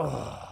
Oh.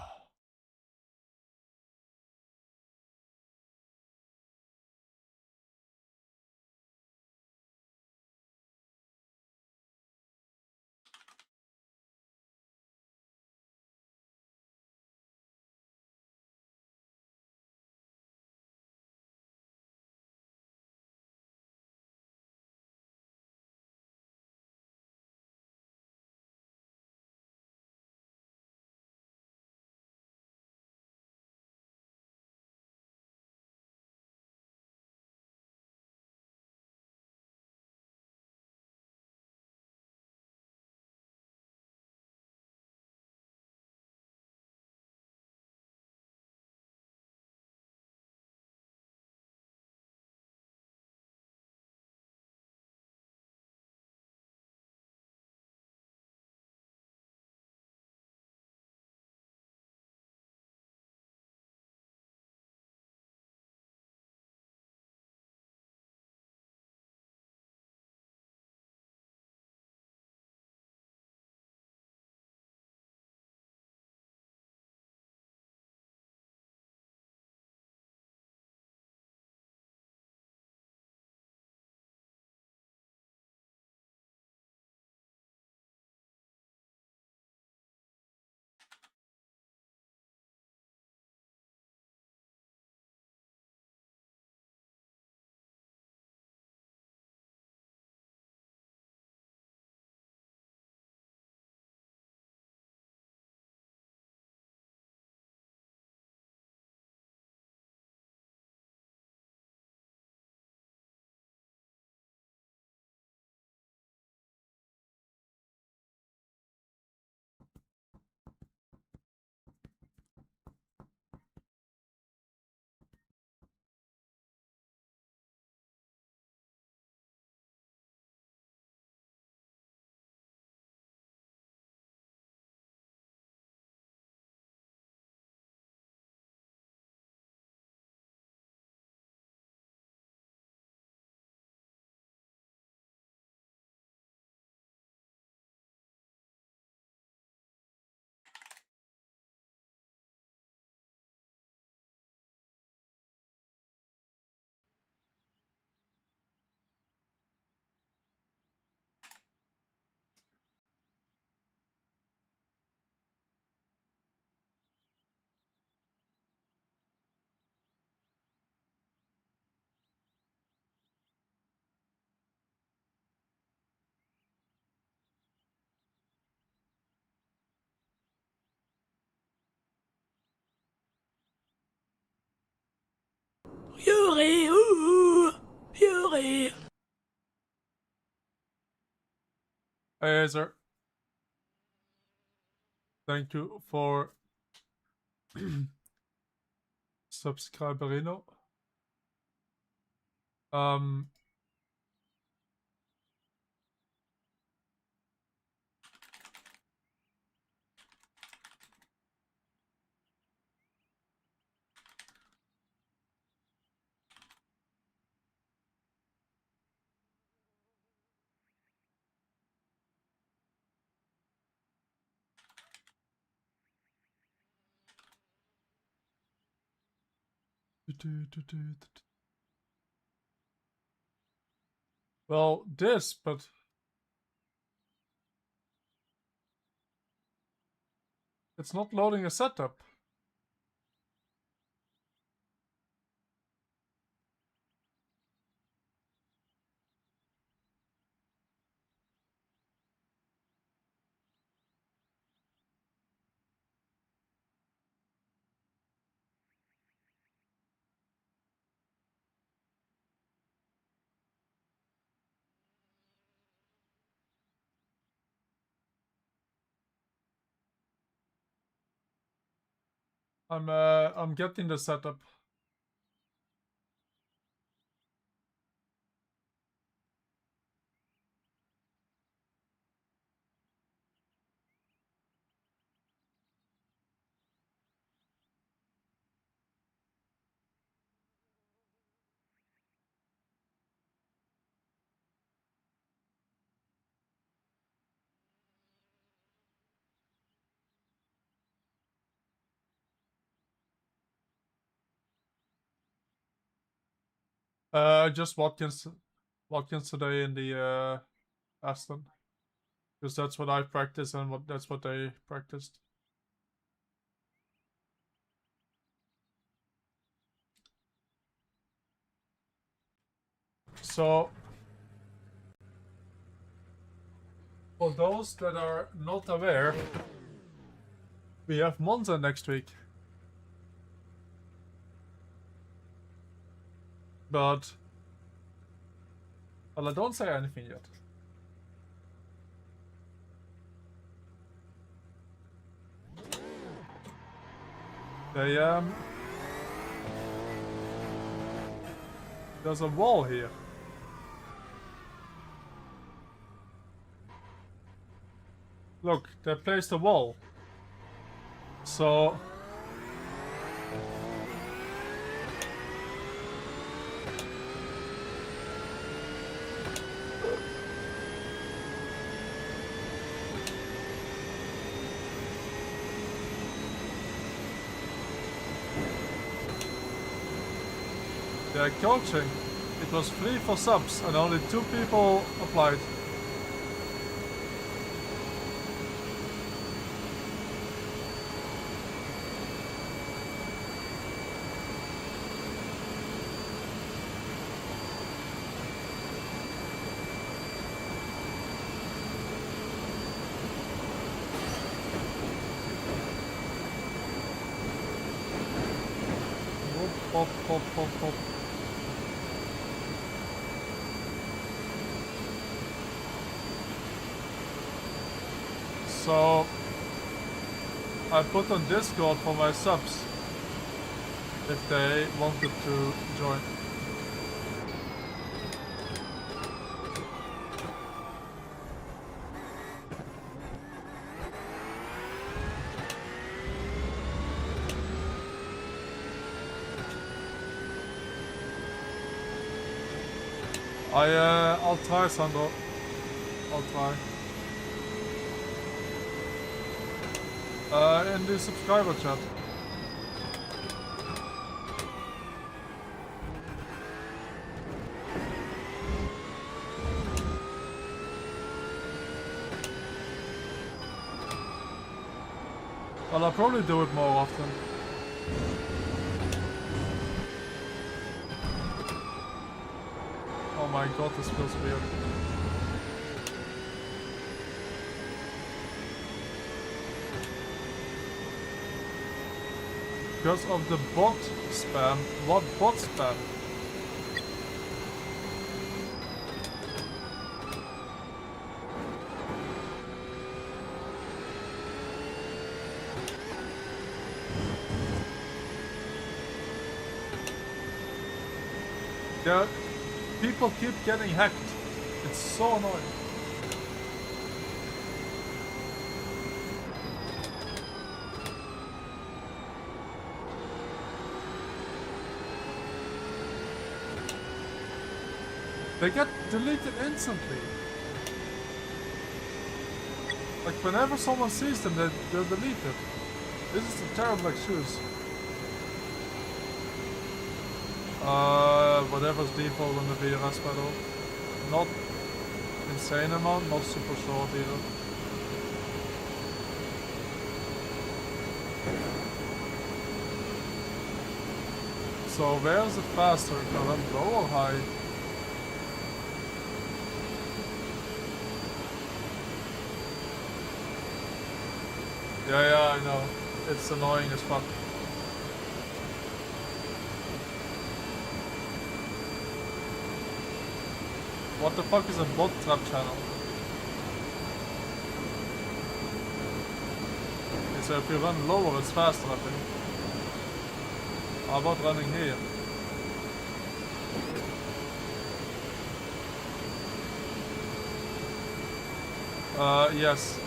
Fury, ooh, Fury. Hey, sir. Thank you for subscriberino. Um, well, this, but it's not loading a setup. I'm getting the setup. Just Watkins today in the Aston. Because that's what I practice and that's what they practiced. So, for those that are not aware, we have Monza next week. But, well, I don't say anything yet. They, there's a wall here. Look, they placed a wall. So... they're coaching. It was free for subs and only 2 people applied. Hop, hop, hop, hop. So I put on Discord for my subs if they wanted to join. I'll try, Sandro. I'll try. In the subscriber chat. Well, I'll probably do it more often. Oh my god, this feels weird. Because of the bot spam. What bot spam? Yeah, people keep getting hacked. It's so annoying. They get deleted instantly. Like whenever someone sees them, they're deleted. This is a terrible excuse. Whatever's default on the VRS pedal. Not insane amount, not super short either. So where is it faster? Current low or high? Yeah, I know. It's annoying as fuck. What the fuck is a bot trap channel? Okay, so if you run lower, it's faster, I think. How about running here? Yes.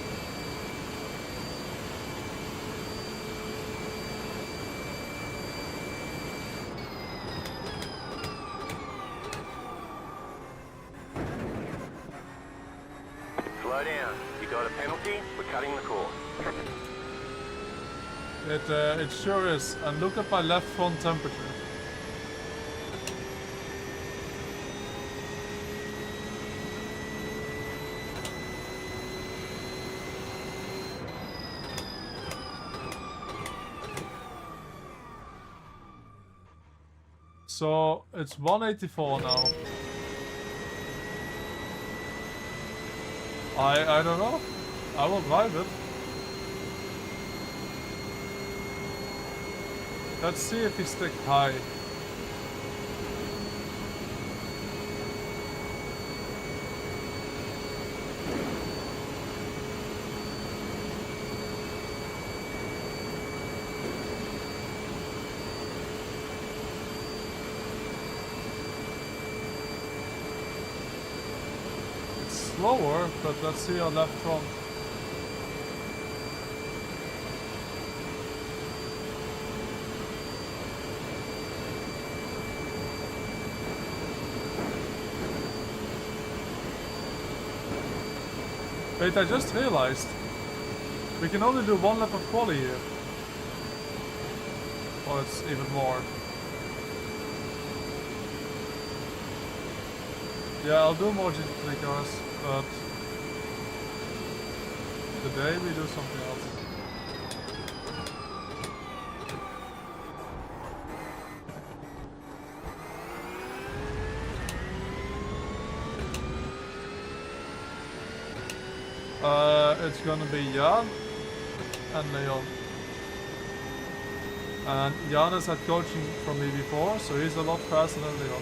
Slow down. You got a penalty? We're cutting the course. It sure is. And look at my left front temperature. So it's 184 now. I don't know. I will drive it. Let's see if we stick high. Slower, but let's see our left front. Wait, I just realized we can only do 1 lap of quali here. Or it's even more. Yeah, I'll do more GT3 cars, but today we do something else. It's gonna be Jan and Leon. And Jan has had coaching from me before, so he's a lot faster than Leon.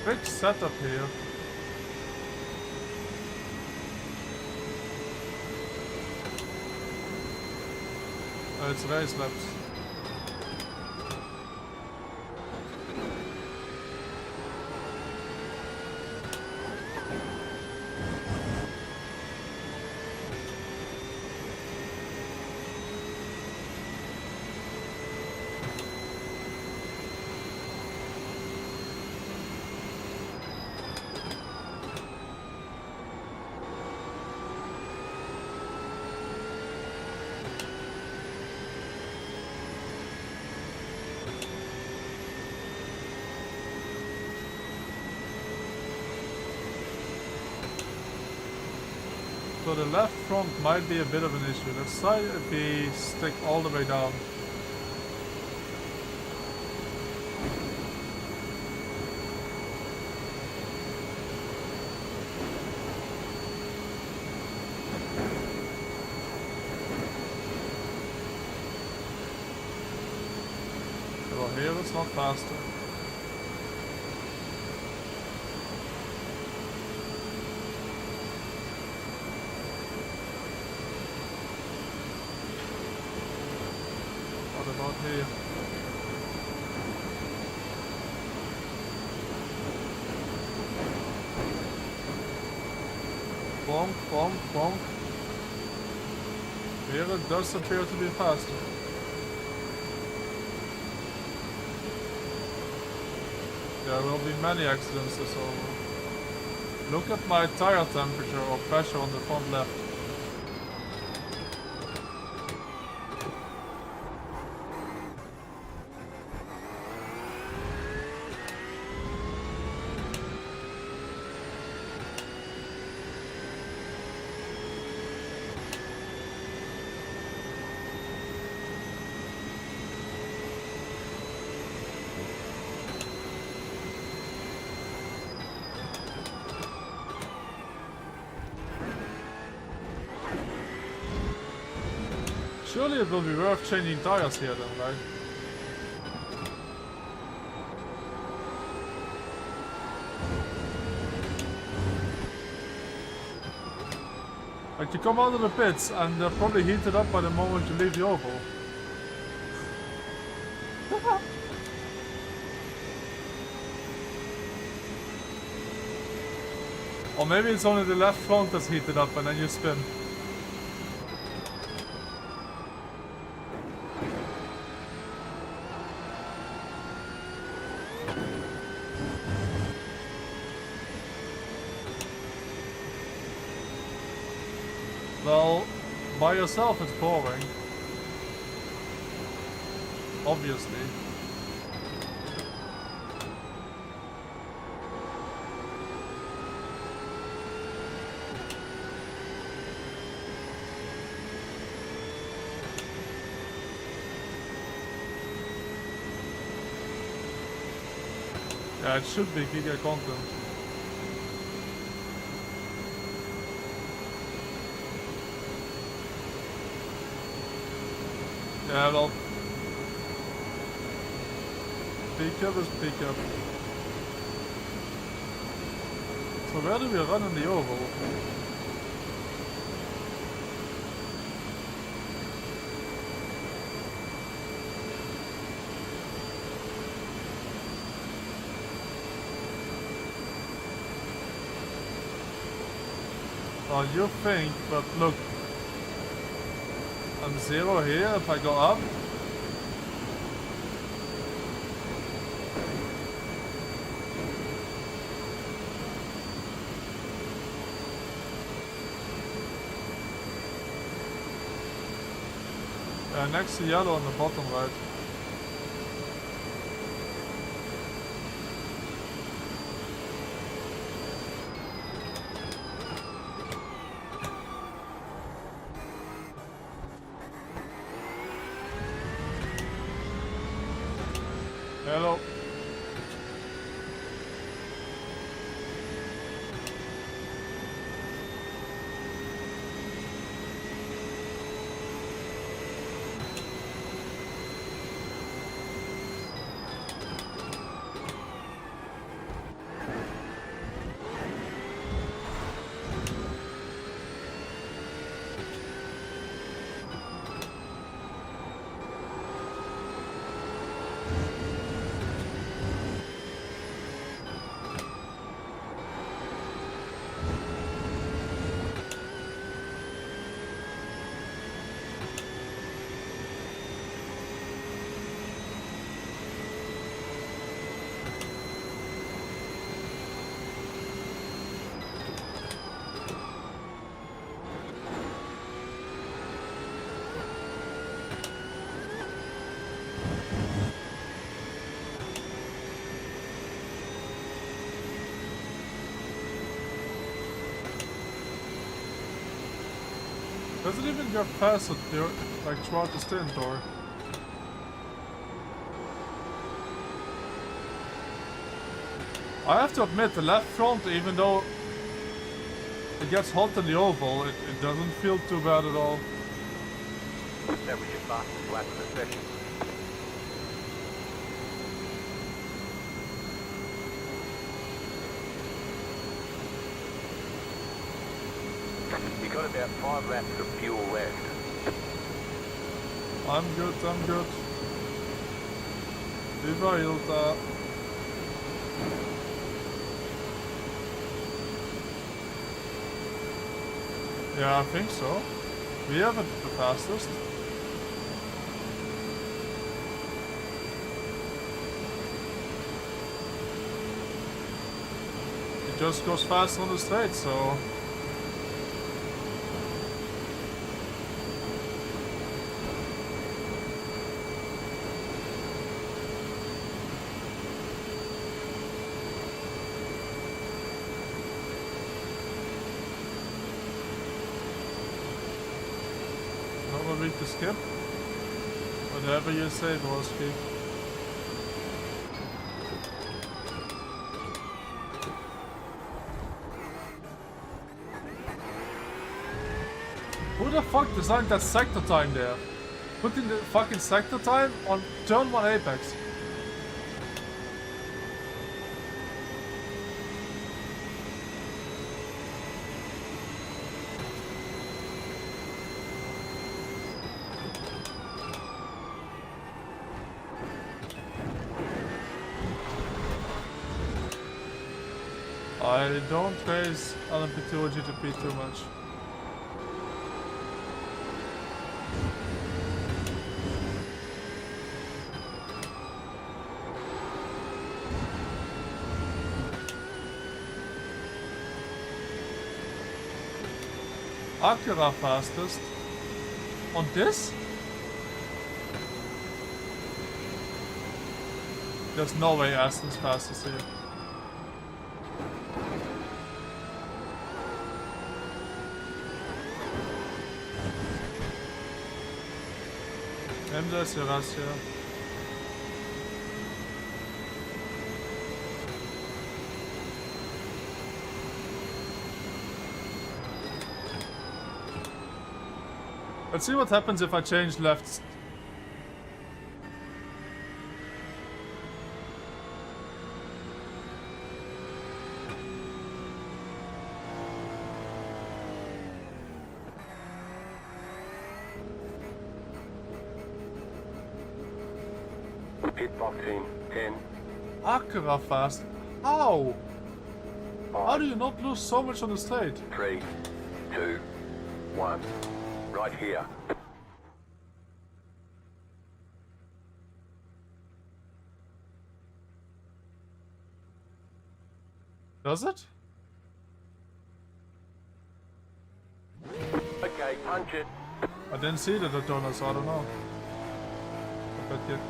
Big setup here. It's race laps. So the left front might be a bit of an issue. Let's try if we stick all the way down. Well, here it's not faster. What about here? Bonk, bonk, bonk. Here it does appear to be faster. There will be many accidents this over. Look at my tire temperature or pressure on the front left. Surely it will be worth changing tires here then, right? Like you come out of the pits and they're probably heated up by the moment you leave the oval. Or maybe it's only the left front that's heated up and then you spin. Well, by yourself it's boring. Obviously. Yeah, it should be Giga content. Yeah, well, pickup is pickup. So where do we run in the oval? Oh, you think, but look. I'm 0 here if I go up. Next to yellow on the bottom right. Hello. Does it even get faster like throughout the stint, or? I have to admit, the left front, even though it gets hot in the oval, it doesn't feel too bad at all. That was your fastest lap of the session. You got about 5 laps of fuel left. I'm good, I'm good. Viva Hilda. Yeah, I think so. We have it the fastest. It just goes fast on the straight, so... Not a week to skip. Whatever you say, Borski. Who the fuck designed that sector time there? Putting the fucking sector time on turn 1 Apex. I don't raise LMP2 or GTP too much. Acura fastest. On this? There's no way Aston's fastest here. MDS Erasia. Let's see what happens if I change left. Pit box in 10, Acura fast. How? How 5, do you not lose so much on the straight? 3, 2, 1. Right here. Does it? Okay, punch it. I didn't see the Daytona, so I don't know. But yet.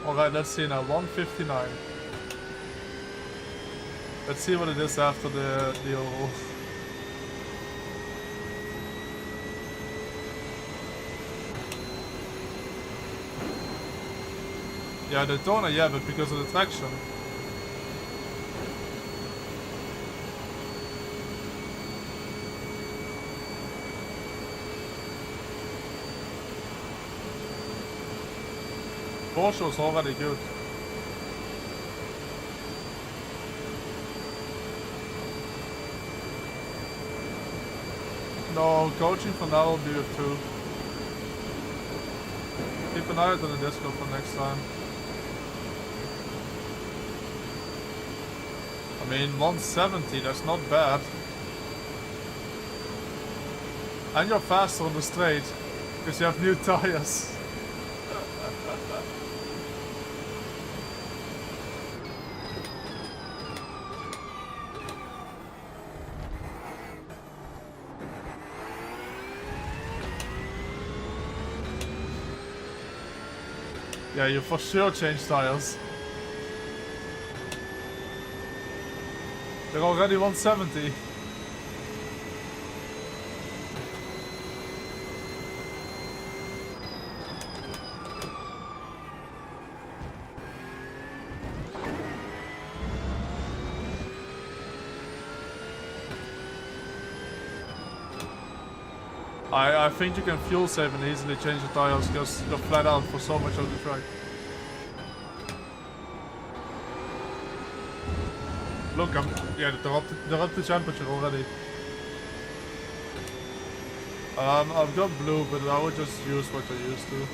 Alright, let's see now. 159. Let's see what it is after the oval. Yeah, Daytona, yeah, but because of the traction. Porsche was already good. No, coaching for now will be with 2. Keep an eye out on the Discord for next time. I mean, 170, that's not bad. And you're faster on the straight, because you have new tires. Yeah, you for sure change tires. They're already 170. I think you can fuel save and easily change the tires because you're flat out for so much of the track. Look, yeah, they're up to temperature already. I've got blue, but I would just use what I used to.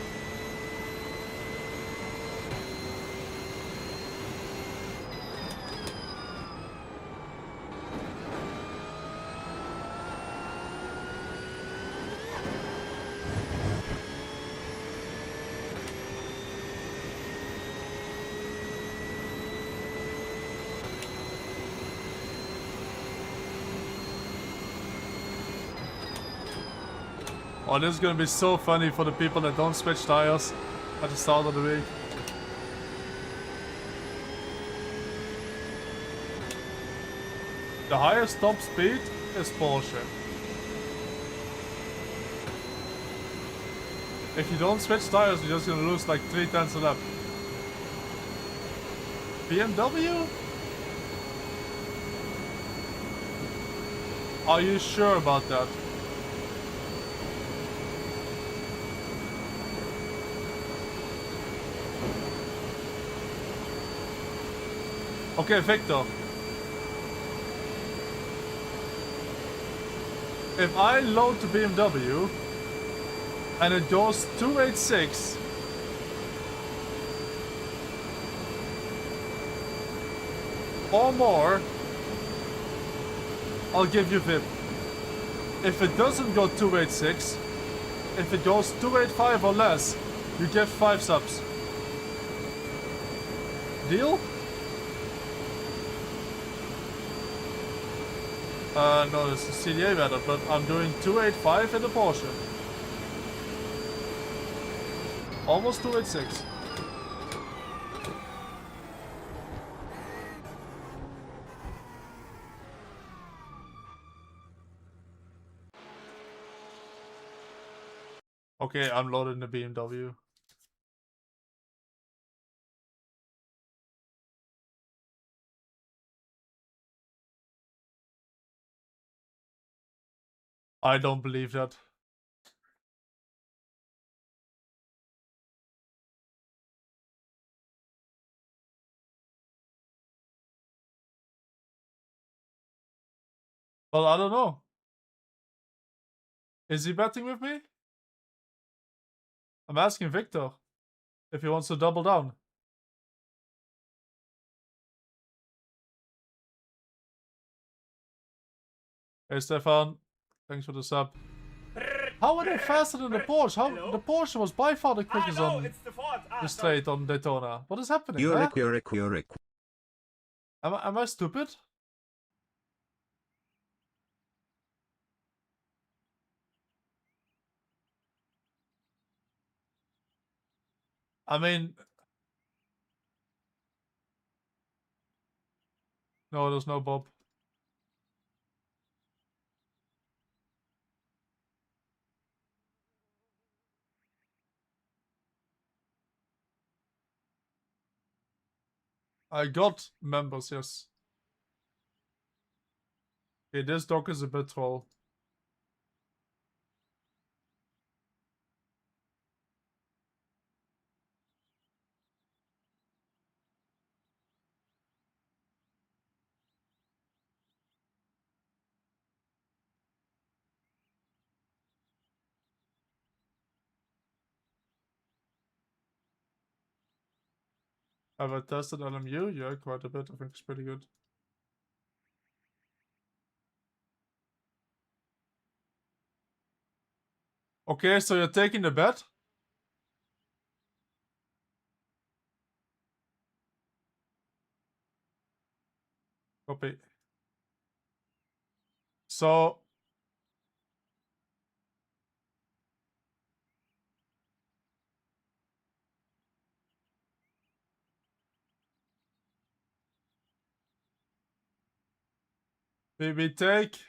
Oh, this is gonna be so funny for the people that don't switch tires at the start of the week. The highest top speed is Porsche. If you don't switch tires, you're just gonna lose like 3/10 a lap. BMW? Are you sure about that? Okay, Victor. If I load the BMW and it goes 286 or more, I'll give you VIP. If it doesn't go 286, if it goes 285 or less, you get 5 subs. Deal? No, it's a CDA method, but I'm doing 285 in the Porsche. Almost 286. Okay, I'm loading the BMW. I don't believe that. Well, I don't know. Is he betting with me? I'm asking Victor if he wants to double down. Hey Stefan, thanks for the sub. How are they faster than the Porsche? How the Porsche was by far the quickest on the straight on Daytona. What is happening? Am I stupid? I mean, no, there's no Bob. I got members, yes. Okay, this dog is a bit troll. Have I tested LMU? Yeah, quite a bit. I think it's pretty good. Okay, so you're taking the bet? Copy. So we take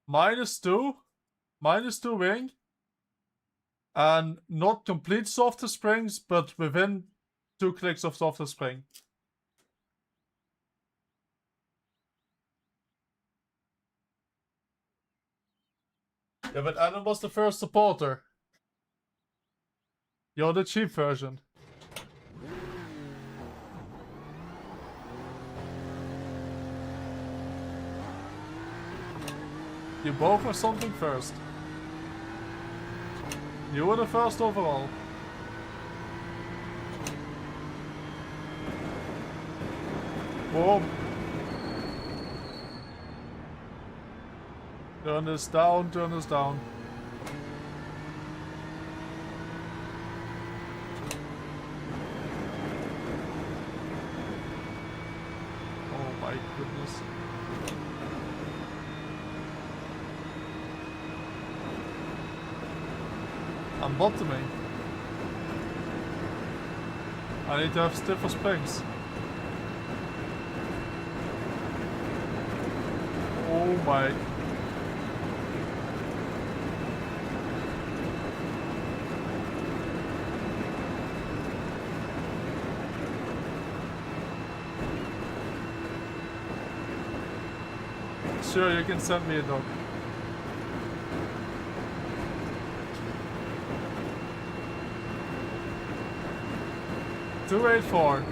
-2 wing, and not complete softer springs, but within 2 clicks of softer spring. Yeah, but Adam was the first supporter. You're the cheap version. You both were something first. You were the first overall. Boom. Turn this down, turn this down. Oh my goodness. I'm bottoming. I need to have stiffer springs. Oh my. Sure, you can send me a dog. $284.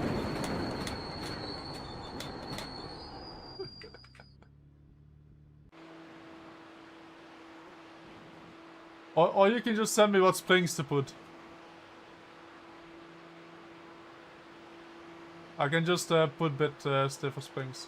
Or you can just send me what springs to put. I can just put bit stiffer springs.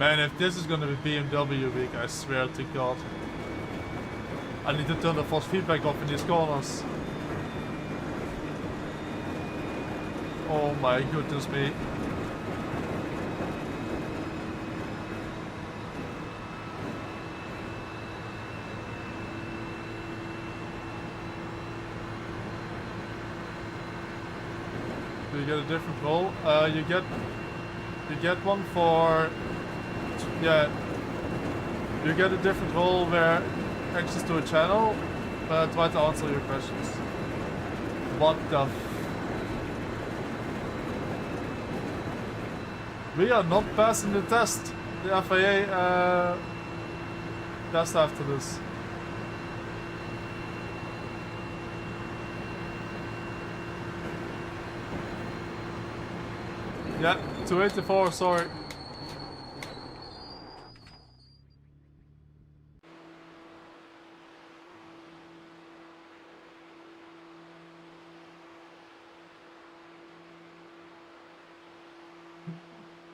Man, if this is gonna be BMW week, I swear to God. I need to turn the force feedback off in these corners. Oh my goodness me. Do you get a different role? You get one for, yeah, you get a different role where access to a channel, but try to answer your questions. What the We are not passing the test. The FIA test after this. Yeah, 284, sorry.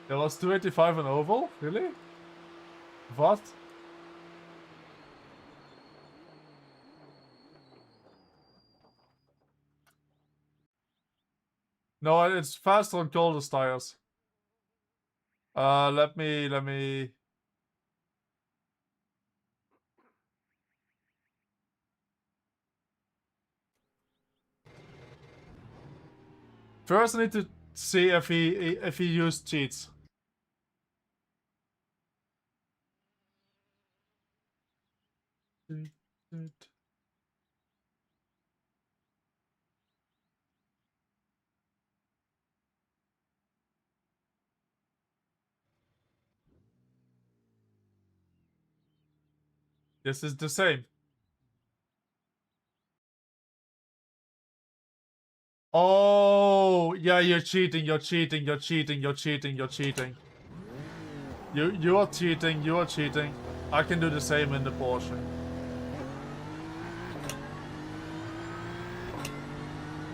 There was 285 on oval? Really? What? No, it's faster on coldest tires. Let me... First I need to see if he used cheats. This is the same. Oh, yeah, you're cheating, you're cheating, you're cheating, you're cheating, you're cheating. You are cheating, you are cheating. I can do the same in the Porsche.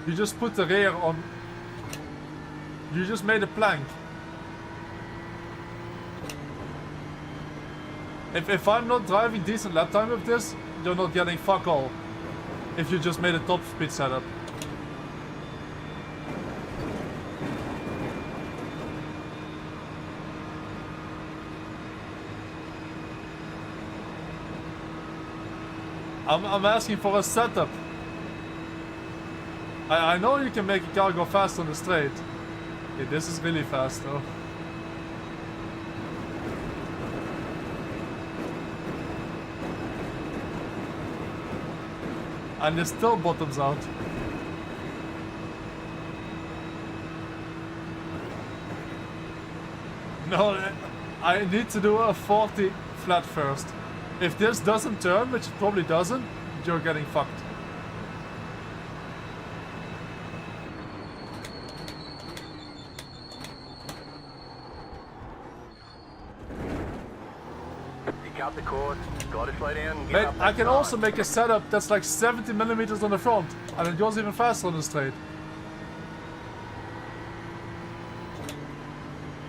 You just put the rear on. You just made a plank. If I'm not driving decent lap time with this, you're not getting fuck all. If you just made a top speed setup. I'm asking for a setup. I know you can make a car go fast on the straight. Okay, this is really fast though. And it still bottoms out. No, I need to do a 40 flat first. If this doesn't turn, which it probably doesn't, you're getting fucked. You cut the cord, gotta slow down and get Mate, up I that can side. also make a setup that's like 70 millimeters on the front, and it goes even faster on the straight.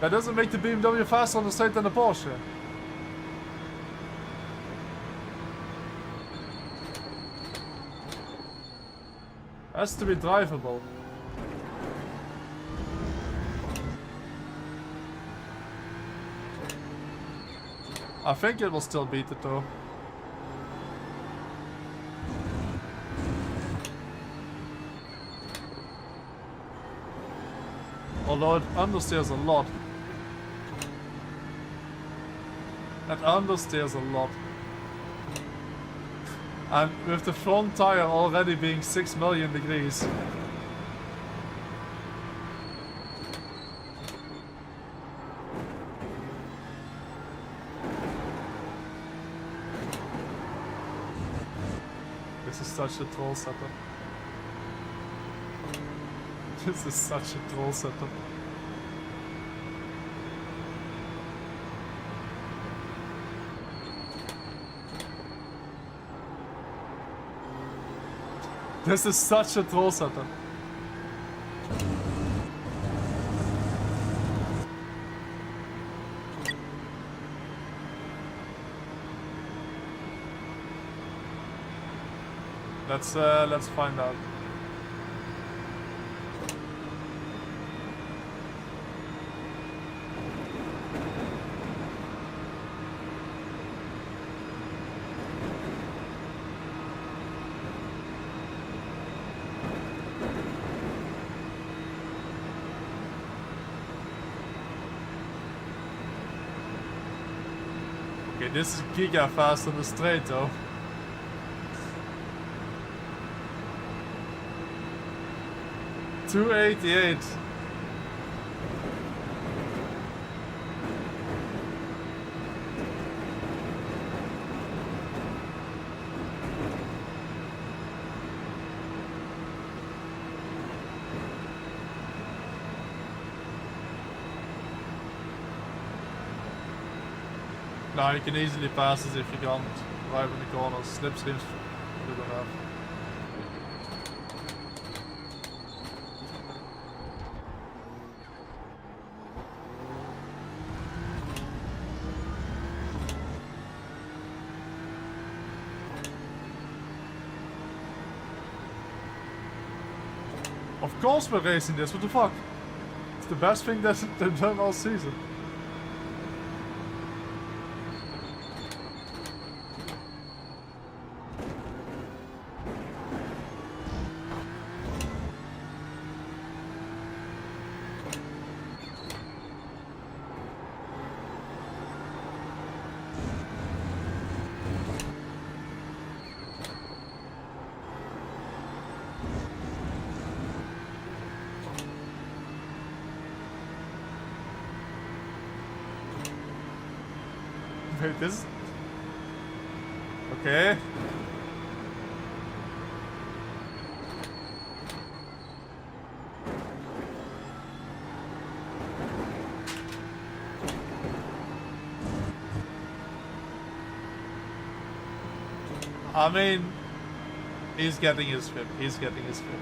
That doesn't make the BMW faster on the straight than the Porsche. Has to be drivable. I think it will still beat it though. Although it understeers a lot. It understeers a lot. And with the front tire already being 6 million degrees. This is such a troll setup. This is such a troll setup. This is such a troll setup. Let's find out. Okay, this is giga fast on the straight though. $288. No, you can easily pass this if you can't drive in the corners. Slipstream's good enough. Of course we're racing this, what the fuck? It's the best thing that's they've done all season. Wait, this... Okay. I mean, he's getting his flip. He's getting his flip.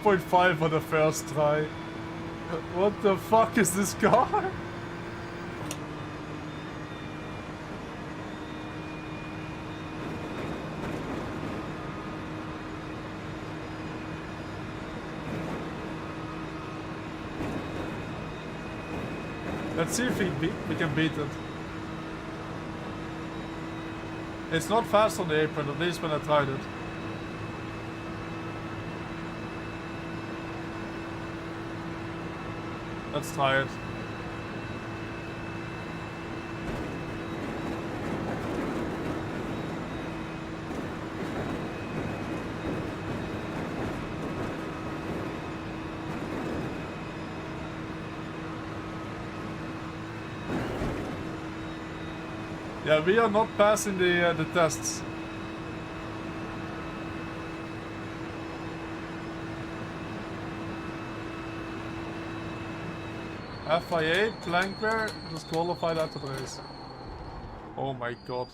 .5 for the first try. What the fuck is this car? Let's see if we can beat it. It's not fast on the apron, at least when I tried it. Let's try it. Yeah, we are not passing the tests. FIA, Blankware, disqualified after the race. Oh my god.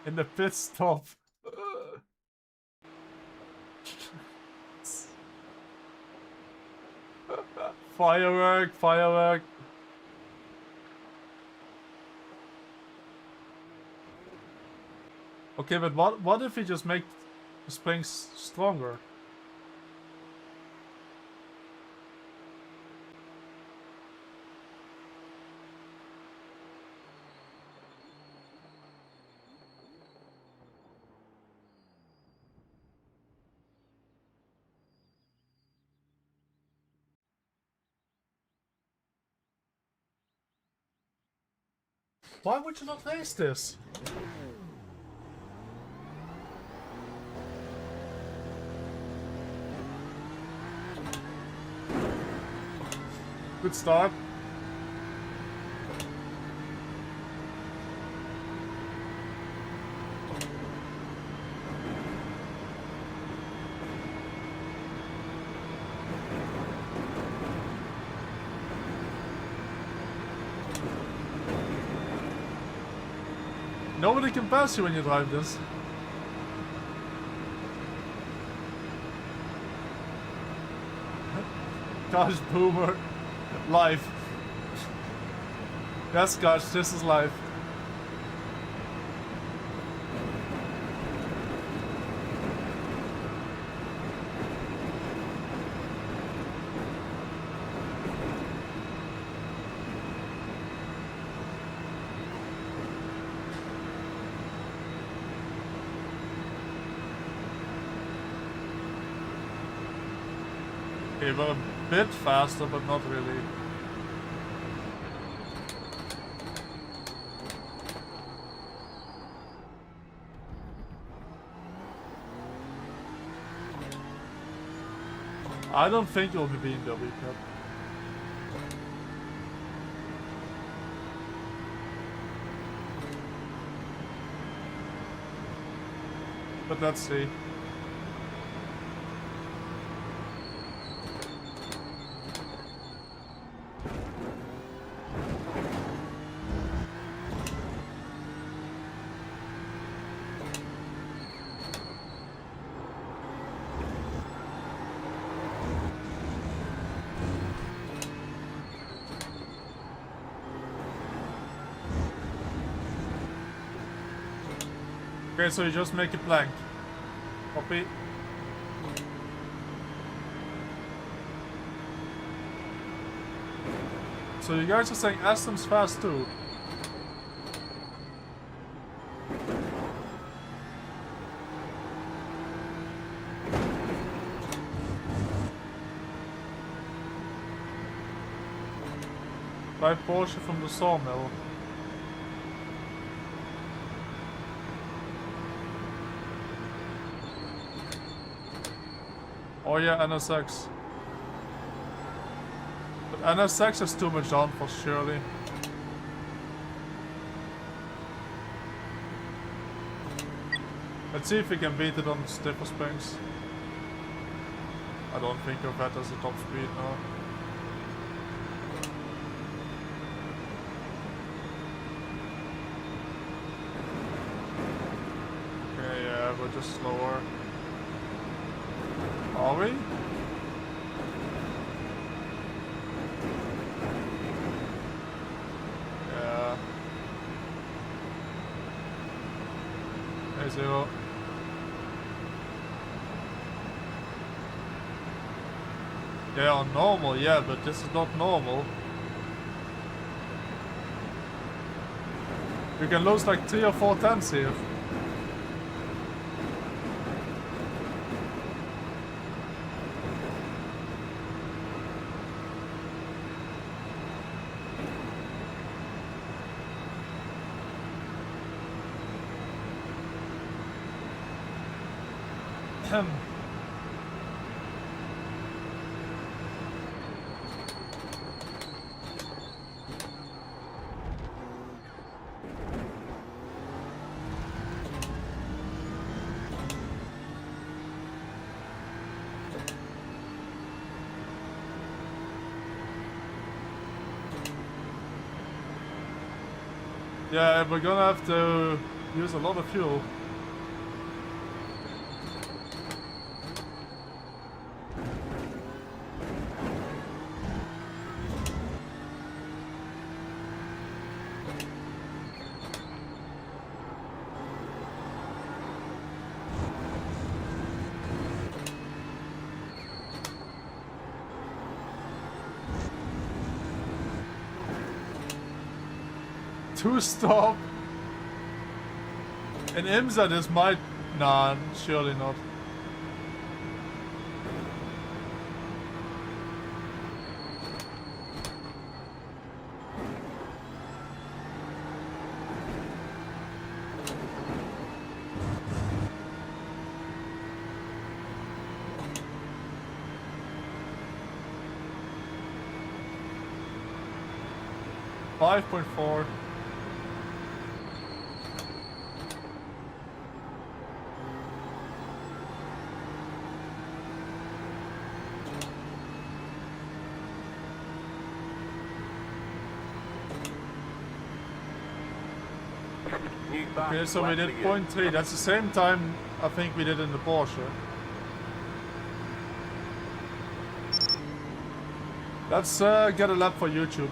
In the pit stop. Firework, firework. Okay, but what if we just make the springs stronger? Why would you not race this? Good start. Nobody can pass you when you drive this. Gosh, Boomer. Life. Yes, gosh, this is life. Okay, we're a bit faster, but not really. I don't think you'll be being BMW Cup. But let's see. Okay, so you just make it blank. Copy. So you guys are saying Aston's fast too? Buy Porsche from the sawmill. Oh yeah, NSX. But NSX is too much downforce, surely. Let's see if we can beat it on stiffer springs. I don't think of that as a top speed now. Okay, yeah, we're just slower. Are we? Yeah. Hey, Zero. Yeah, on normal, yeah, but this is not normal. You can lose like 3 or 4 tenths here. Yeah, we're gonna have to use a lot of fuel. Two stop. In IMSA this might... Nah, surely not. .4. New Start Okay, so we flat did again. 0.3. That's the same time I think we did in the Porsche. Let's get a lap for YouTube.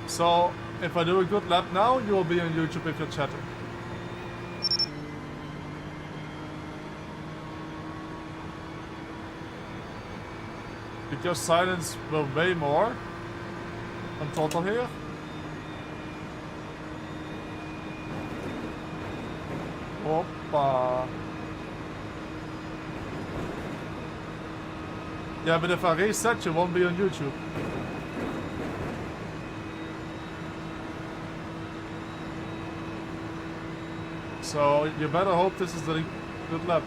So, if I do a good lap now, you will be on YouTube if you're chatting. Because silence will weigh more on total here. Hoppa. Yeah, but if I reset, you won't be on YouTube. So you better hope this is a good lap.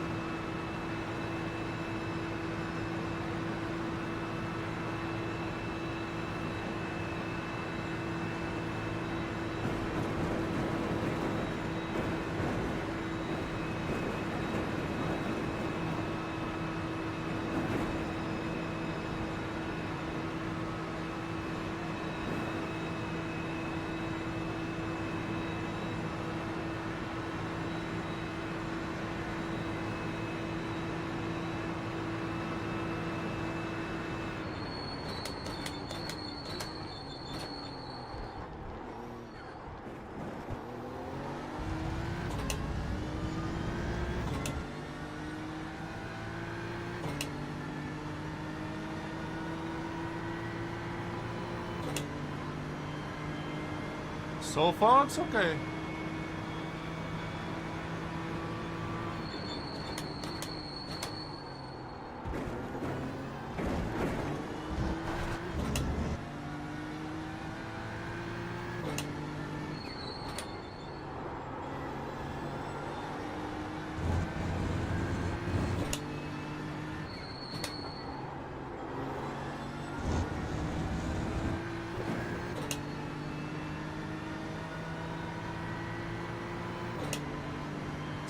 So far, it's okay.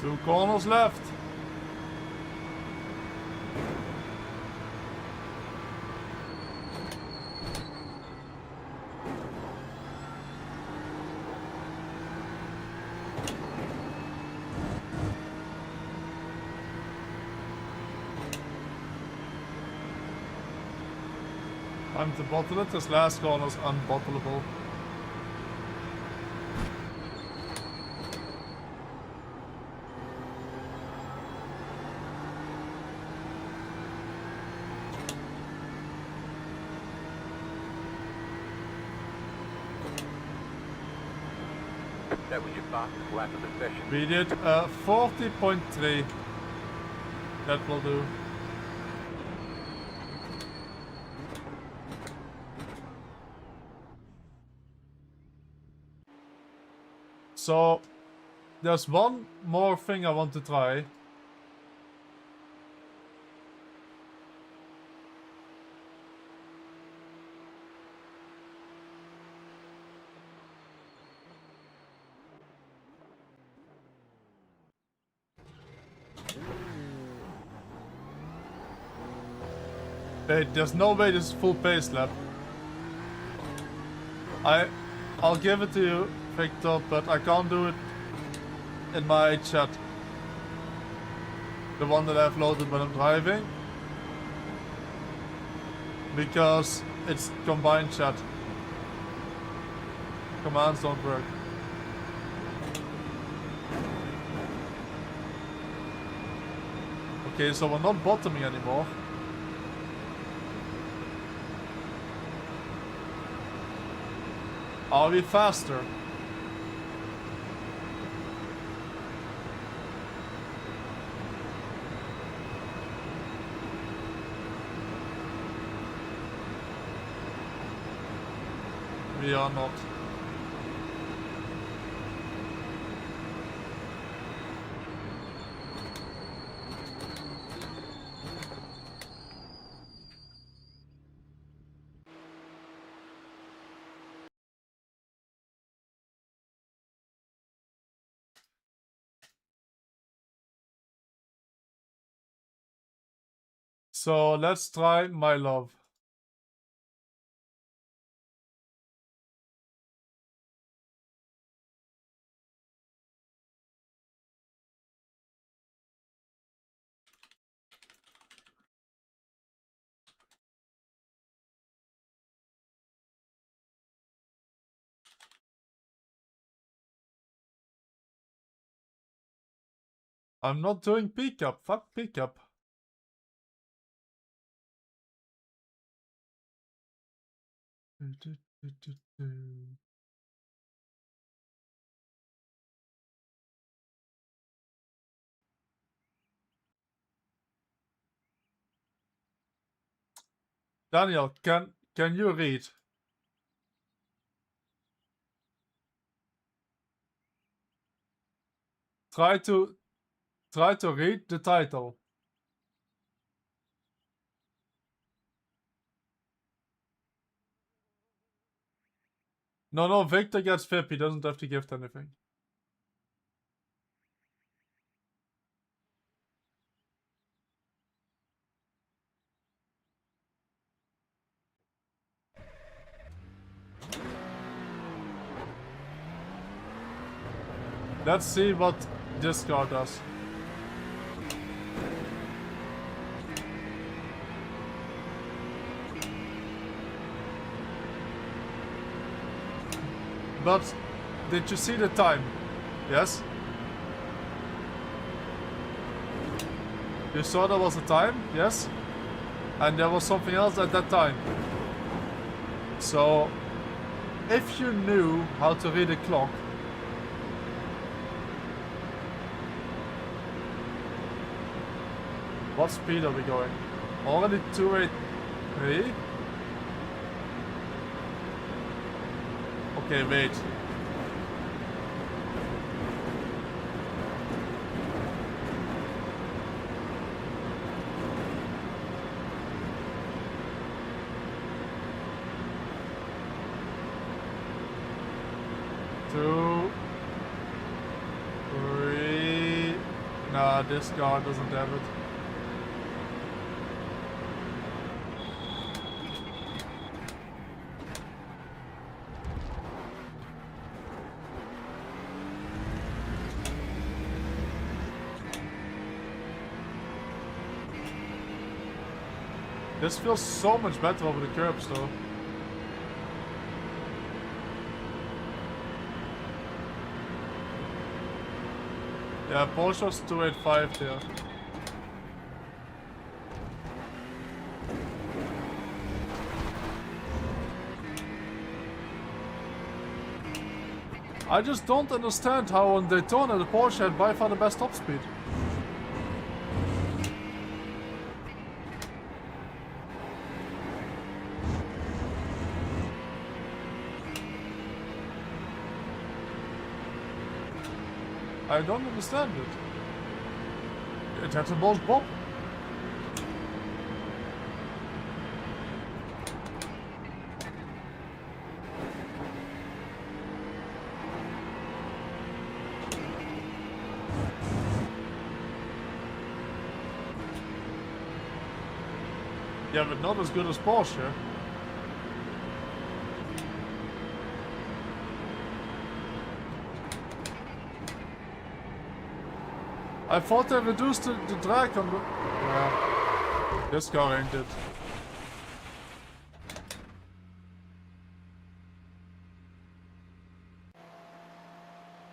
Two corners left. Time to bottle it. This last corner is unbottleable. That was your fastest lap of the session. We did 40.3. That will do. So, there's one more thing I want to try. Hey, there's no way this is full pace lap. I'll give it to you, Victor, but I can't do it in my chat. The one that I've loaded when I'm driving. Because it's combined chat. Commands don't work. Okay, so we're not bottoming anymore. Are we faster? We are not. So let's try My Love. I'm not doing pickup. Fuck pickup. Daniel, can you read? Try to read the title. No, Victor gets VIP. He doesn't have to gift anything. Let's see what this car does. But did you see the time? Yes? You saw there was a time? Yes? And there was something else at that time. So, if you knew how to read a clock, what speed are we going? Already 283? Okay, wait. Two, three. Nah, this car doesn't have it. This feels so much better over the curbs though. Yeah, Porsche was 285 there. I just don't understand how on Daytona the Porsche had by far the best top speed. I don't understand it. It had the most pop. Yeah, but not as good as Porsche. I thought they reduced the drag on the... Yeah. This car ain't it.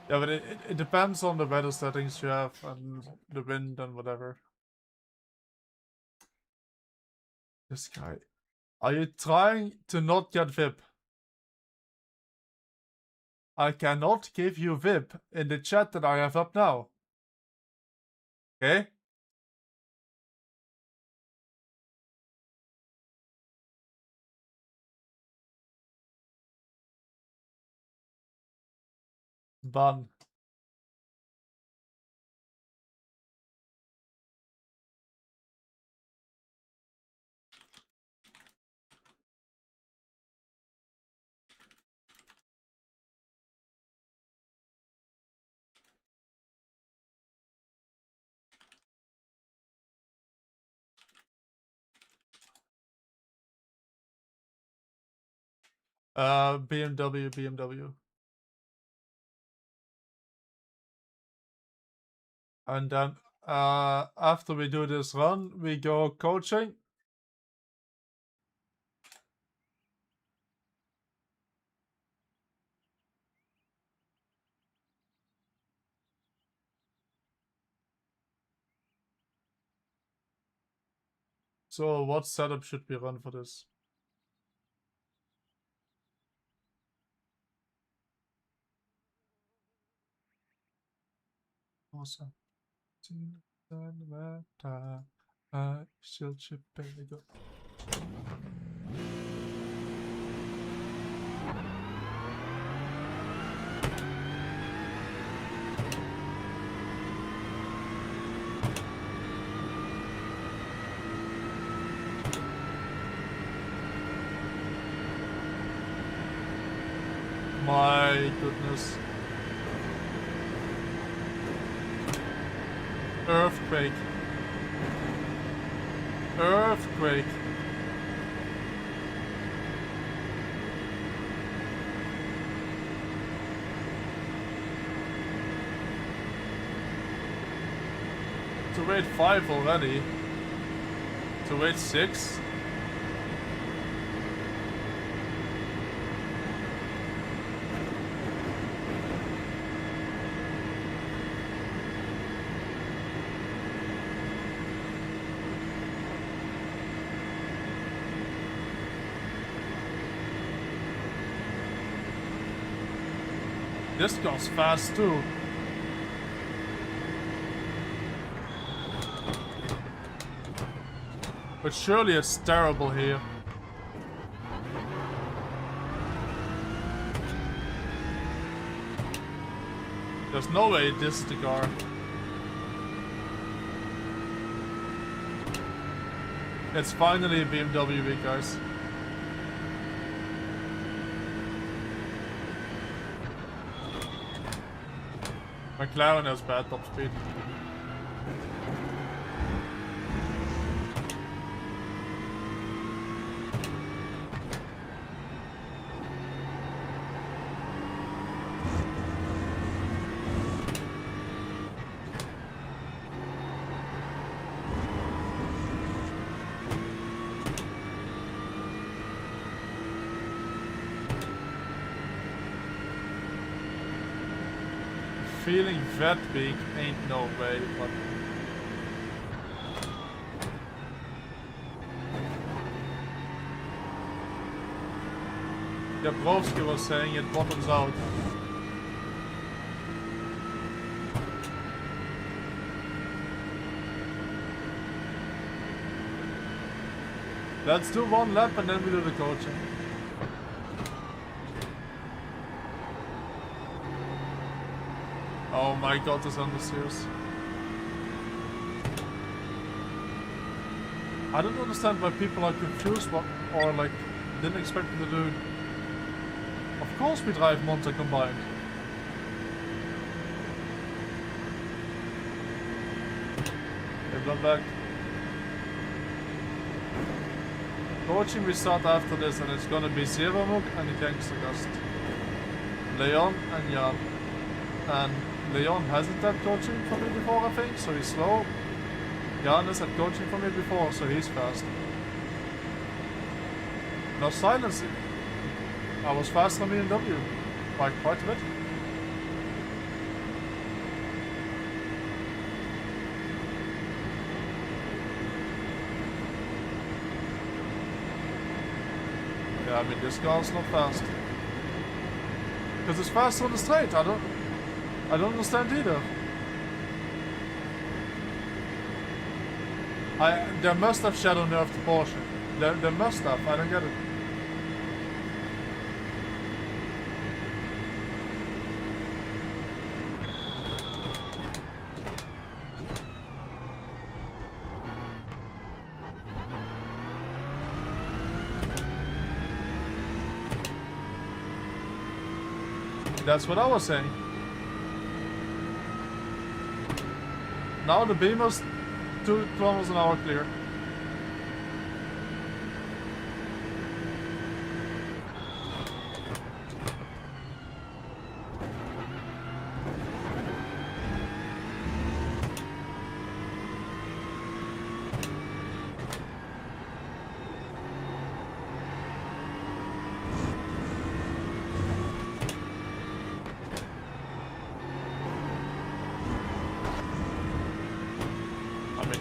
Yeah, but it depends on the weather settings you have and the wind and whatever. This guy. Are you trying to not get VIP? I cannot give you VIP in the chat that I have up now. Okay? Ban. BMW. And then after we do this run, we go coaching. So what setup should we run for this? Awesome. My goodness. Earthquake. Earthquake. To rate 5 already. To rate 6. This goes fast too. But surely it's terrible here. There's no way this is the car. It's finally a BMW, guys. McLaren has bad top speed. Feeling that big ain't no way, but Dabrowski was saying it bottoms out. Let's do one lap and then we do the coaching. Oh my god, this understeers. I don't understand why people are confused or like didn't expect me to do. Of course we drive Monza combined. Okay, blood back. Coaching we start after this and it's gonna be Zeromuk and the Gangster Gust. Leon and Jan. And Leon hasn't had coaching for me before, I think, so he's slow. Jan has had coaching for me before, so he's fast. No silence. I was faster than BMW by quite a bit. Yeah, I mean this car's not fast. Because it's fast on the straight, I don't understand either. They must have shadow nerfed the Porsche. They must have, I don't get it. That's what I was saying. Now the Beamer's 2 kilometers an hour clear.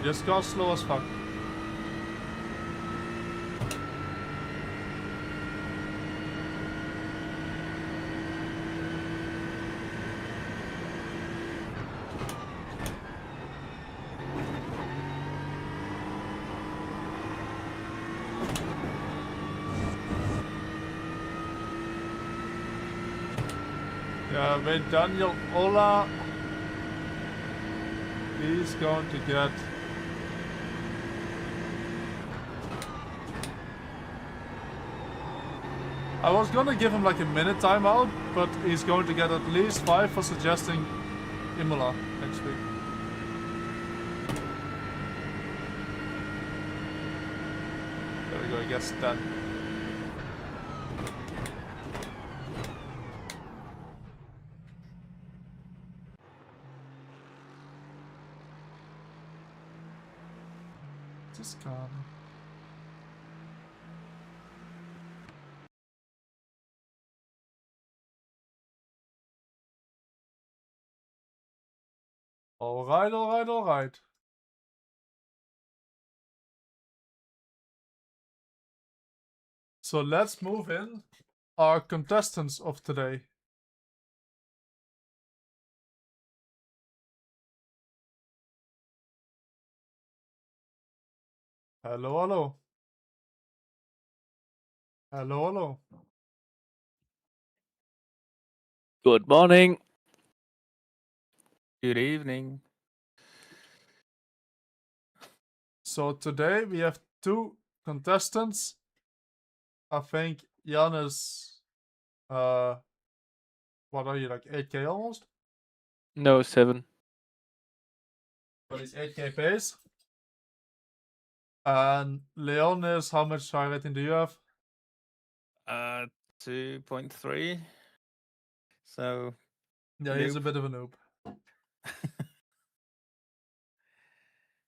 This car's slow as fuck. With Daniel Ola, he's going to get... I was gonna give him like a minute timeout, but he's going to get at least 5 for suggesting Imola next week. There we go, he gets 10. Just calm. Alright. So let's move in our contestants of today. Hello. Good morning. Good evening. So today we have 2 contestants. I think Jan is, what are you, like 8k almost? No, 7. But he's 8k pace. And Leon is, how much high rating do you have? 2.3. So Yeah, he's a noob. bit of a noob.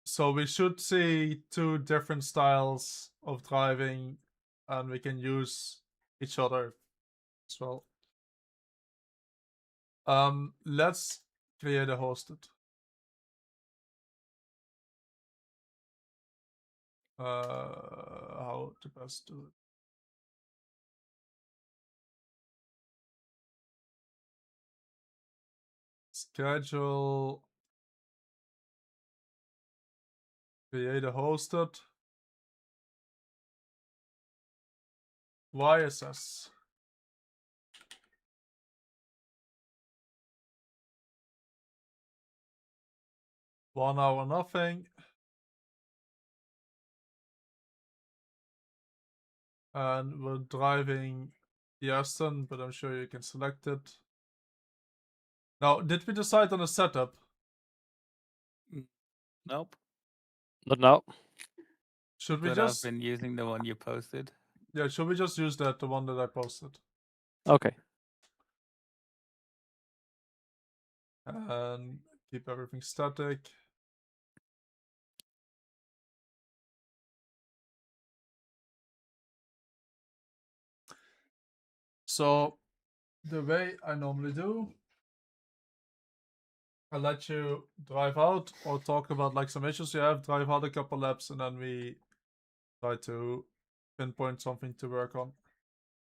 So we should see 2 different styles of driving, and we can use each other as well. Let's create a hosted. How to best do it? Schedule. Create a hosted. YSS. One hour nothing. And we're driving the Aston, but I'm sure you can select it. Now, did we decide on a setup? Nope. Not now. Should we But just... I've been using the one you posted. Yeah, should we just use that, the one that I posted? Okay. And keep everything static. So, the way I normally do, I let you drive out or talk about like some issues you have, drive out a couple laps, and then we try to pinpoint something to work on.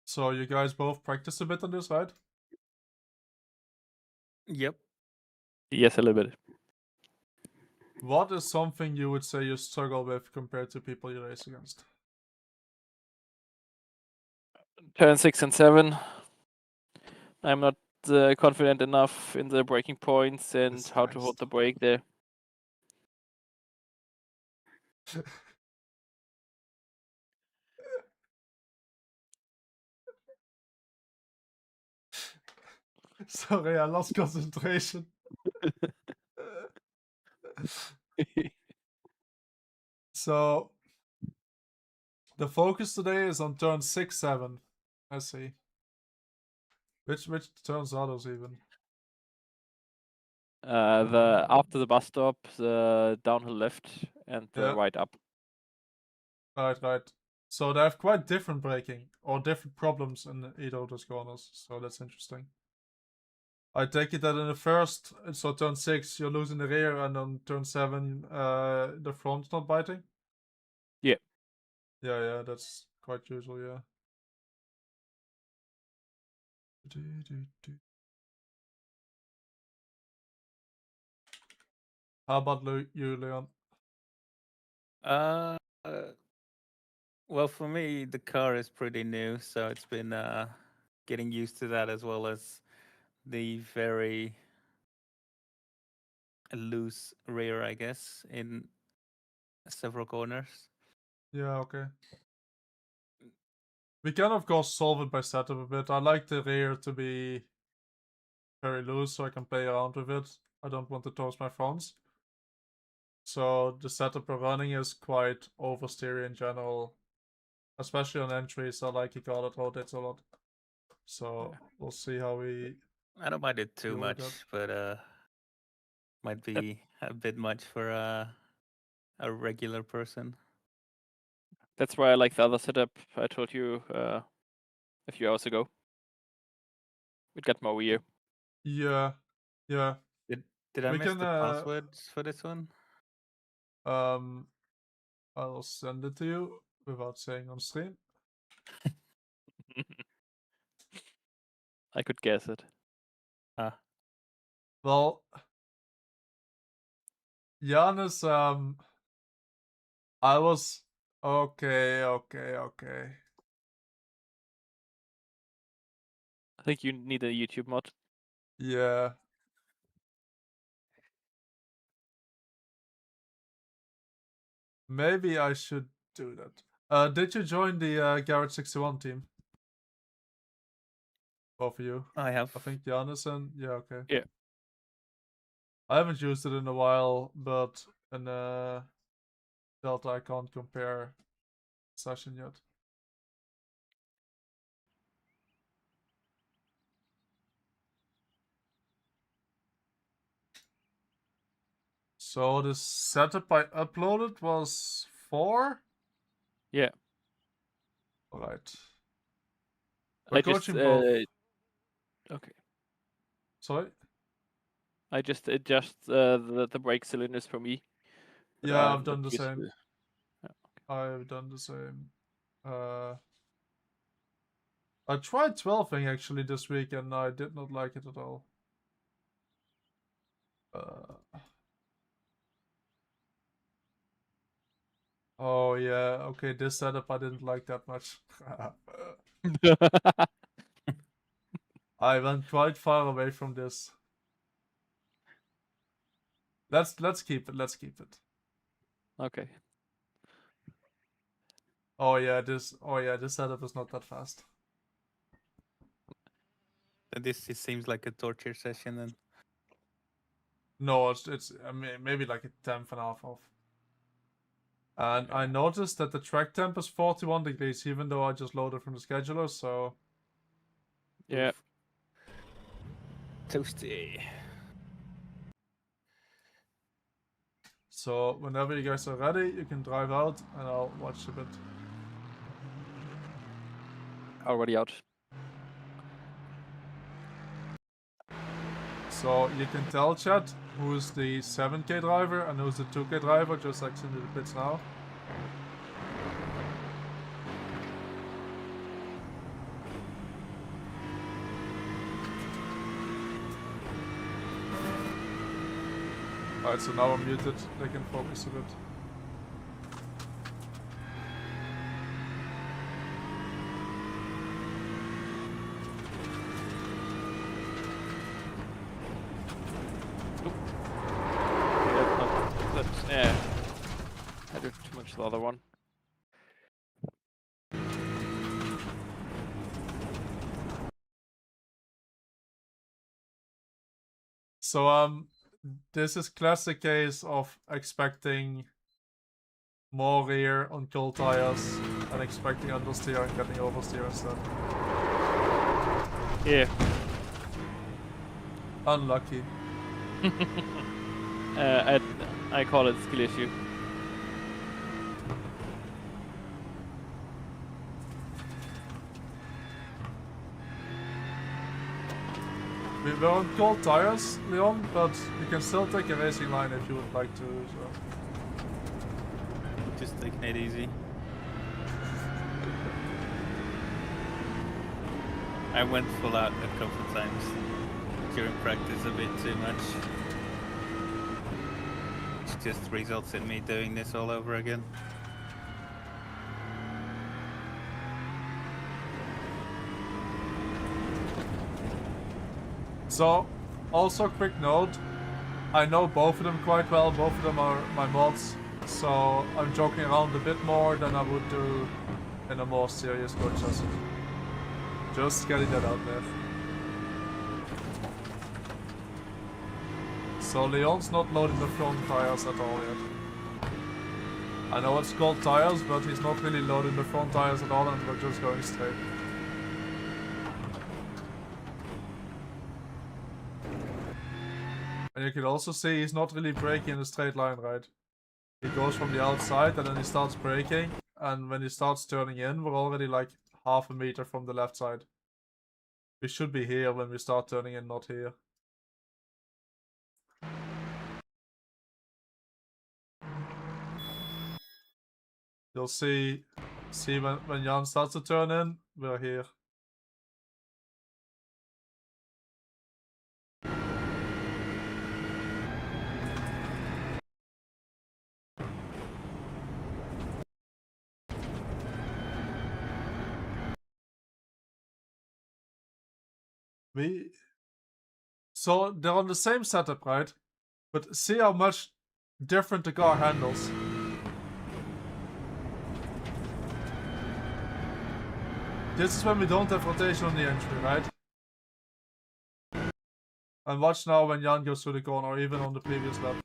So you guys both practice a bit on this, right? Yep. Yes, a little bit. What is something you would say you struggle with compared to people you race against? Turn 6 and 7. I'm not confident enough in the braking points and This how to guy's- hold the brake there. Sorry, I lost concentration. So, the focus today is on turn 6, 7. Let's see. Which turns are those even? The after the bus stop, the downhill left, and the Yeah. right up. Right. So they have quite different braking or different problems in either of those corners. So that's interesting. I take it that in the first, so turn 6, you're losing the rear, and on turn 7, the front's not biting. Yeah. Yeah, that's quite usual. Yeah. How about you, Leon? Well, for me, the car is pretty new, so it's been getting used to that, as well as the very loose rear, I guess, in several corners. Yeah, okay. We can of course solve it by setup a bit. I like the rear to be very loose so I can play around with it. I don't want to toast my phones. So the setup we're running is quite oversteery in general. Especially on entries, I like a car that rotates a lot. So we'll see how we I don't mind it too deal with much, that. but might be a bit much for a regular person. That's why I like the other setup I told you a few hours ago. It got more rear. Yeah. Yeah. Did I We miss can, the passwords for this one? I'll send it to you without saying on stream. I could guess it. Well, Giannis, I was okay. I think you need a YouTube mod. Yeah. Maybe I should do that. Did you join the Garage 61 team? Both of you? I have. I think Giannis and yeah, okay. Yeah. I haven't used it in a while, but in Delta I can't compare session yet. So the setup I uploaded was 4? Yeah. Alright. I We're just coaching both. okay. Sorry? I just adjust the brake cylinders for me. but Yeah, I'm I've done not the used same. to- I've done the same. I tried 12ing actually this week and I did not like it at all. Oh yeah, okay, this setup I didn't like that much. I went quite far away from this. Let's keep it. Let's keep it. Okay. Oh yeah, this setup is not that fast. This seems like a torture session then. No, it's I mean, maybe like a tenth and a half off. And I noticed that the track temp is 41 degrees, even though I just loaded from the scheduler. So Yeah. Toasty. so whenever you guys are ready, you can drive out, and I'll watch a bit. Already out. So you can tell, chat, who's the 7K driver and who's the 2K driver, just like in the pits now. Alright, so now I'm muted. They can focus a bit. Yeah. I did too much the other one. So this is classic case of expecting more rear on cold tires and expecting understeer and getting oversteer instead. Yeah. Unlucky. I call it skill issue. We were on cold tires, Leon, but you can still take a racing line if you would like to. So. Just taking it easy. I went full out a couple of times during practice a bit too much. Which just results in me doing this all over again. So, also quick note, I know both of them quite well, both of them are my mods, so I'm joking around a bit more than I would do in a more serious coach session. Just getting that out there. So Leon's not loading the front tires at all yet. I know it's called tires, but he's not really loading the front tires at all and we're just going straight. And you can also see he's not really braking in a straight line, right? He goes from the outside and then he starts braking, and when he starts turning in, we're already like half a meter from the left side. We should be here when we start turning in, not here. You'll see when Jan starts to turn in, we're here. So they're on the same setup, right? But see how much different the car handles. This is when we don't have rotation on the entry, right? And watch now when Jan goes through the corner, or even on the previous lap.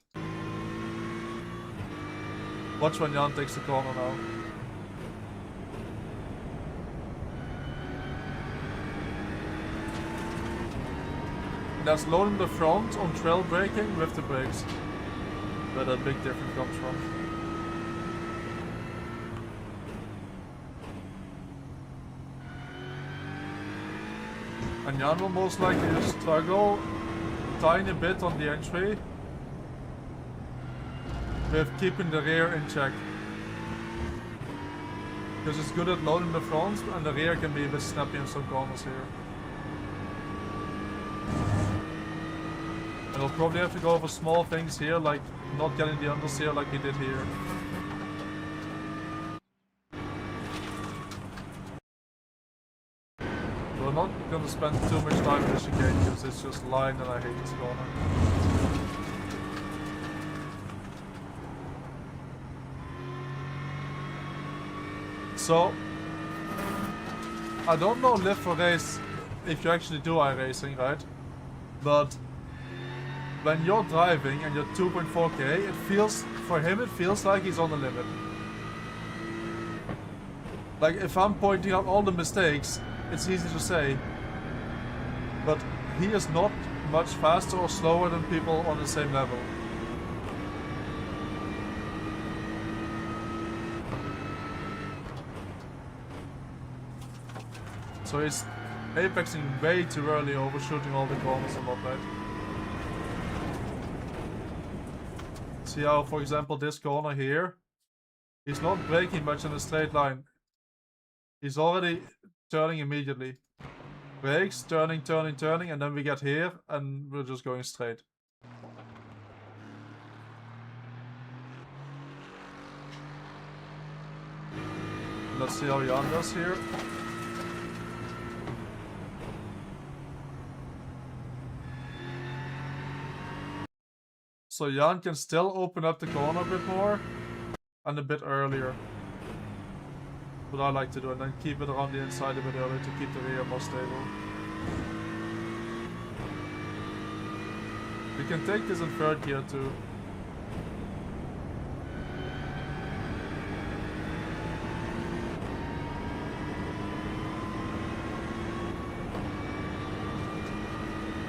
Watch when Jan takes the corner now. That's loading the front on trail braking with the brakes. Where that big difference comes from. And Jan will most likely struggle a tiny bit on the entry with keeping the rear in check. Because it's good at loading the front and the rear can be a bit snappy in some corners here. And he'll probably have to go over small things here, like not getting the understeer like he did here. We're not gonna spend too much time in this chicane because it's just line and I hate this corner. So, I don't know live for race if you actually do iRacing, right? But when you're driving and you're 2.4k, it feels, for him it feels like he's on the limit. Like if I'm pointing out all the mistakes, it's easy to say, but he is not much faster or slower than people on the same level. So he's apexing way too early, overshooting all the corners and whatnot. See how, for example, this corner here, he's not braking much in a straight line. He's already turning immediately. Brakes, turning, turning, turning, and then we get here, and we're just going straight. Let's see how Jan does here. So Jan can still open up the corner a bit more and a bit earlier. What I like to do, and then keep it around the inside a bit earlier to keep the rear more stable. We can take this in third gear too.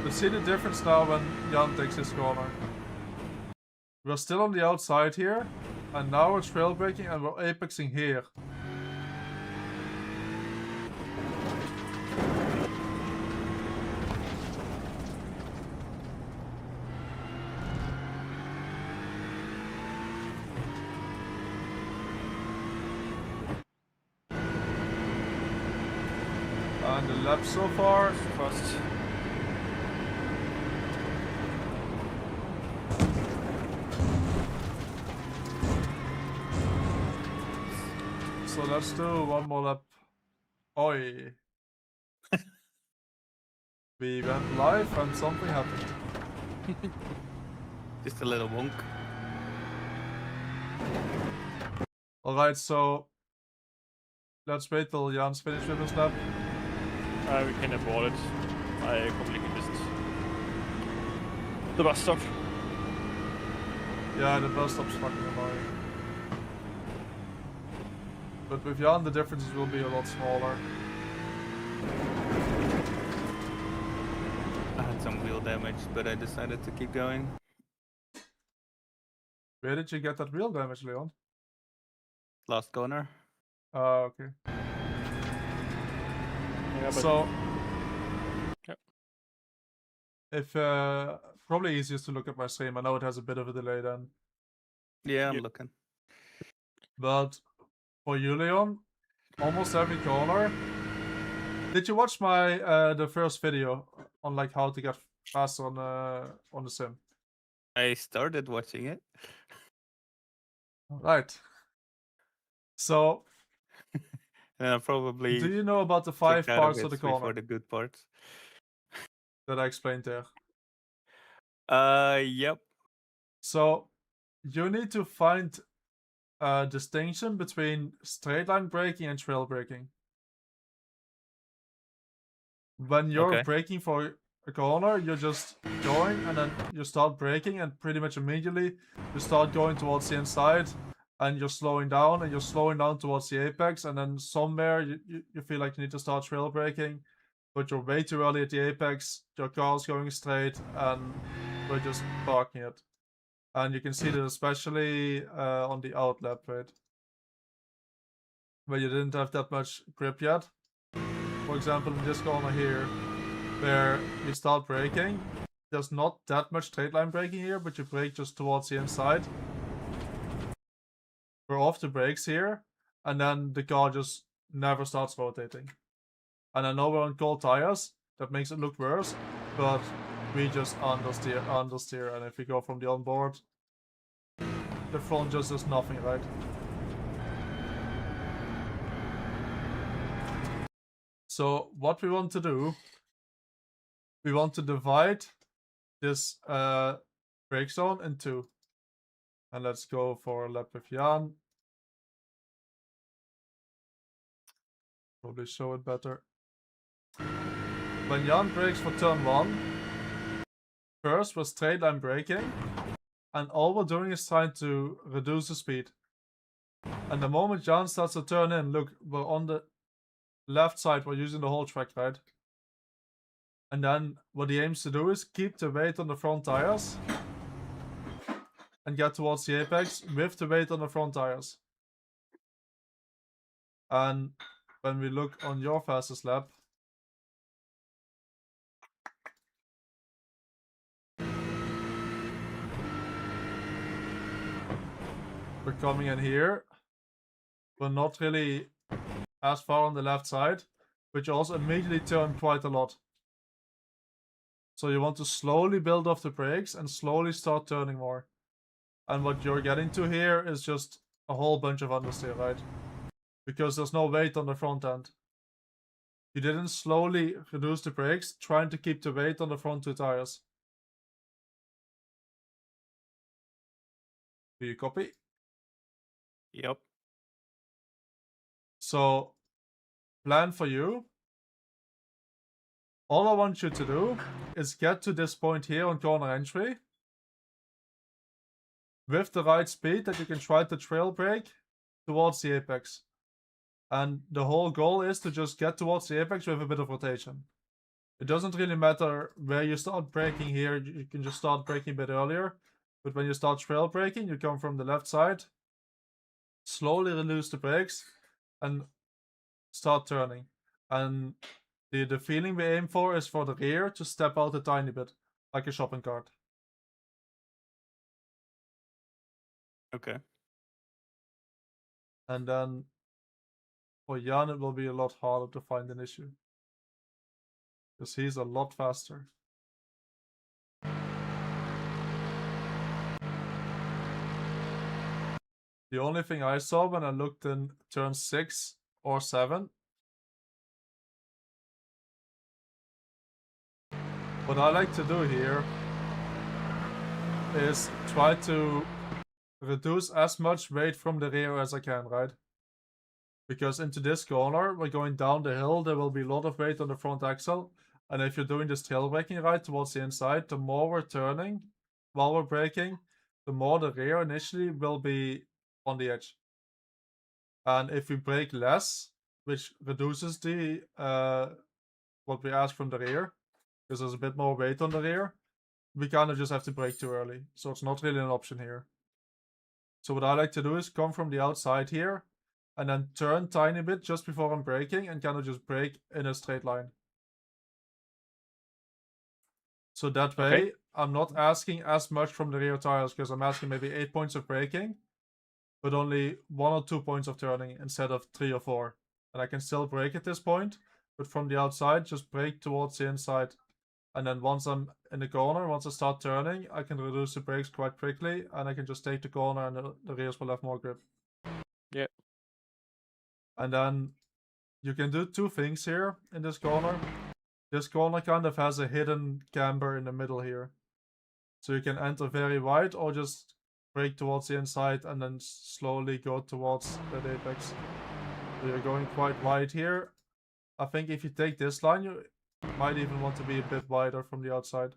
You see the difference now when Jan takes his corner. We're still on the outside here, and now we're trail braking and we're apexing here. And the lap so far. First. So let's do one more lap. Oi. We went live and something happened. Just a little wonk. Alright, so let's wait till Jan's finished with his lap. We can abort it. I completely missed the bus stop. Yeah, the bus stop's fucking annoying. But with Jan, the differences will be a lot smaller. I had some wheel damage, but I decided to keep going. Where did you get that wheel damage, Leon? Last corner. Okay. Yeah, but So, Yep. if probably easiest to look at my stream. I know it has a bit of a delay then, Yeah, I'm Yep. looking. but for you, Leon, almost every corner. Did you watch my the first video on like how to get faster on the sim? I started watching it. Right. So, And I probably do you know about the clicked 5 out of parts it of the before corner the good parts. that I explained there? Yep. So, you need to find a distinction between straight line braking and trail braking. When you're Okay. braking for a corner, you're just going and then you start braking, and pretty much immediately you start going towards the inside and you're slowing down towards the apex, and then somewhere you feel like you need to start trail braking, but you're way too early at the apex, your car's going straight and we're just parking it. And you can see that especially on the out lap, right? Where you didn't have that much grip yet. For example, in this corner here, where you start braking, there's not that much straight line braking here, but you brake just towards the inside. We're off the brakes here, and then the car just never starts rotating. And I know we're on cold tires, that makes it look worse, but we just understeer, and if we go from the onboard, the front just does nothing, right? So what we want to do, we want to divide this brake zone in 2. And let's go for a lap with Jan. Probably show it better. When Jan brakes for turn 1, first we're straight line braking, and all we're doing is trying to reduce the speed. And the moment Jan starts to turn in, look, we're on the left side, we're using the whole track, right? And then what he aims to do is keep the weight on the front tires and get towards the apex with the weight on the front tires. And when we look on your fastest lap, we're coming in here. We're not really as far on the left side, but you also immediately turn quite a lot. So you want to slowly build off the brakes and slowly start turning more. And what you're getting to here is just a whole bunch of understeer, right? Because there's no weight on the front end. You didn't slowly reduce the brakes, trying to keep the weight on the front 2 tires. Do you copy? Yep. So, plan for you. All I want you to do is get to this point here on corner entry with the right speed that you can try to trail brake towards the apex. And the whole goal is to just get towards the apex with a bit of rotation. It doesn't really matter where you start braking here, you can just start braking a bit earlier. But when you start trail braking, you come from the left side, slowly release the brakes, and start turning. And the feeling we aim for is for the rear to step out a tiny bit, like a shopping cart. Okay. And then for Jan, it will be a lot harder to find an issue, because he's a lot faster. The only thing I saw when I looked in turn 6 or 7 What I like to do here is try to reduce as much weight from the rear as I can, right? Because into this corner, we're going down the hill, there will be a lot of weight on the front axle. And if you're doing this tail braking right towards the inside, the more we're turning while we're braking, the more the rear initially will be on the edge. And if we brake less, which reduces the what we ask from the rear, because there's a bit more weight on the rear, we kind of just have to brake too early. So it's not really an option here. So what I like to do is come from the outside here, and then turn tiny bit just before I'm braking, and kind of just brake in a straight line. So that way, Okay. I'm not asking as much from the rear tires, because I'm asking maybe 8 points of braking, but only 1 or 2 points of turning instead of 3 or 4. And I can still brake at this point, but from the outside, just brake towards the inside. And then once I'm in the corner, once I start turning, I can reduce the brakes quite quickly, and I can just take the corner, and the rears will have more grip. Yeah. And then you can do 2 things here in this corner. This corner kind of has a hidden camber in the middle here. So you can enter very wide or just brake towards the inside and then slowly go towards that apex. So you're going quite wide here. I think if you take this line, you might even want to be a bit wider from the outside.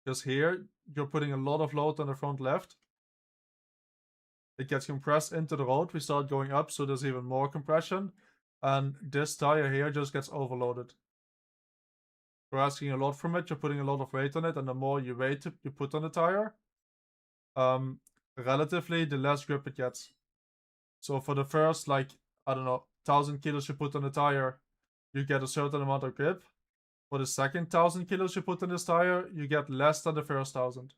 Because here, you're putting a lot of load on the front left. It gets compressed into the road. We start going up, so there's even more compression. And this tire here just gets overloaded. You're asking a lot from it, you're putting a lot of weight on it, and the more you weight you put on the tire, relatively, the less grip it gets. So for the first, like, I don't know, 1,000 kilos you put on the tire, you get a certain amount of grip. For the second 1,000 kilos you put on this tire, you get less than the first 1,000.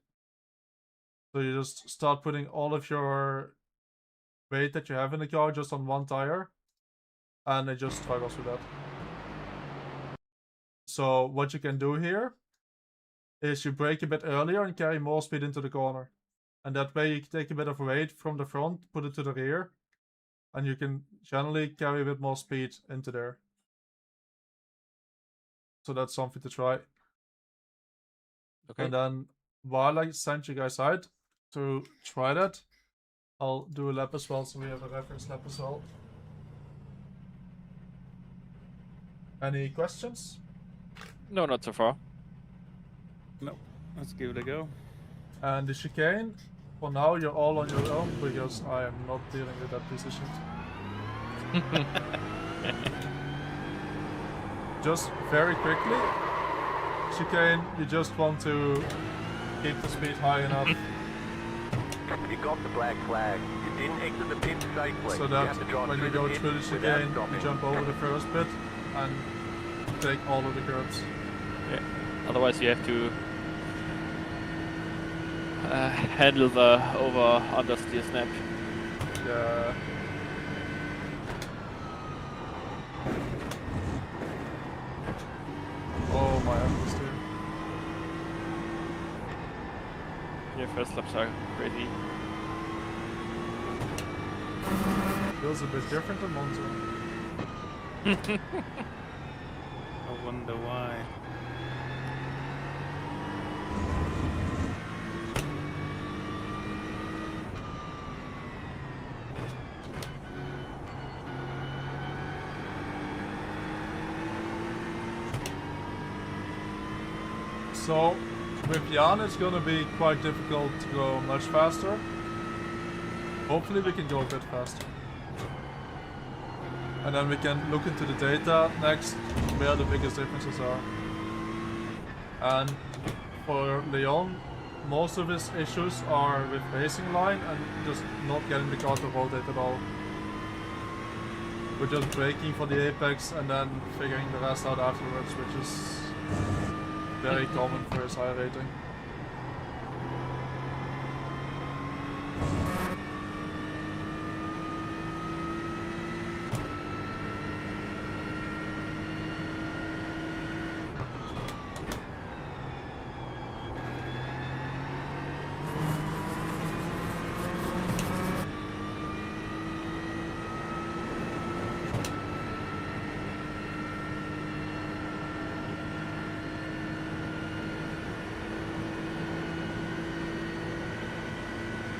So you just start putting all of your weight that you have in the car just on one tire, and it just struggles with that. So what you can do here is you brake a bit earlier and carry more speed into the corner. And that way you can take a bit of weight from the front, put it to the rear, and you can generally carry a bit more speed into there. So that's something to try. Okay. And then while I send you guys out to try that, I'll do a lap as well, so we have a reference lap as well. Any questions? No, not so far. No, let's give it a go. And the chicane, for now you're all on your own, because I am not dealing with that piece of shit. Just very quickly, chicane, you just want to keep the speed high enough You got the black flag. You didn't exit the pit safely. so You that have to drive when you through go the pit through the without chicane, you stopping. jump over the first bit and take all of the curbs. Yeah. Otherwise, you have to handle the over-understeer snap. Yeah. Oh my understeer. Your first laps are crazy. Feels a bit different than Monza. I wonder why. So, with Jan it's gonna be quite difficult to go much faster. Hopefully we can go a bit faster. And then we can look into the data next, where the biggest differences are. And for Leon, most of his issues are with racing line and just not getting the car to rotate at all. We're just braking for the apex and then figuring the rest out afterwards, which is very common for his high rating.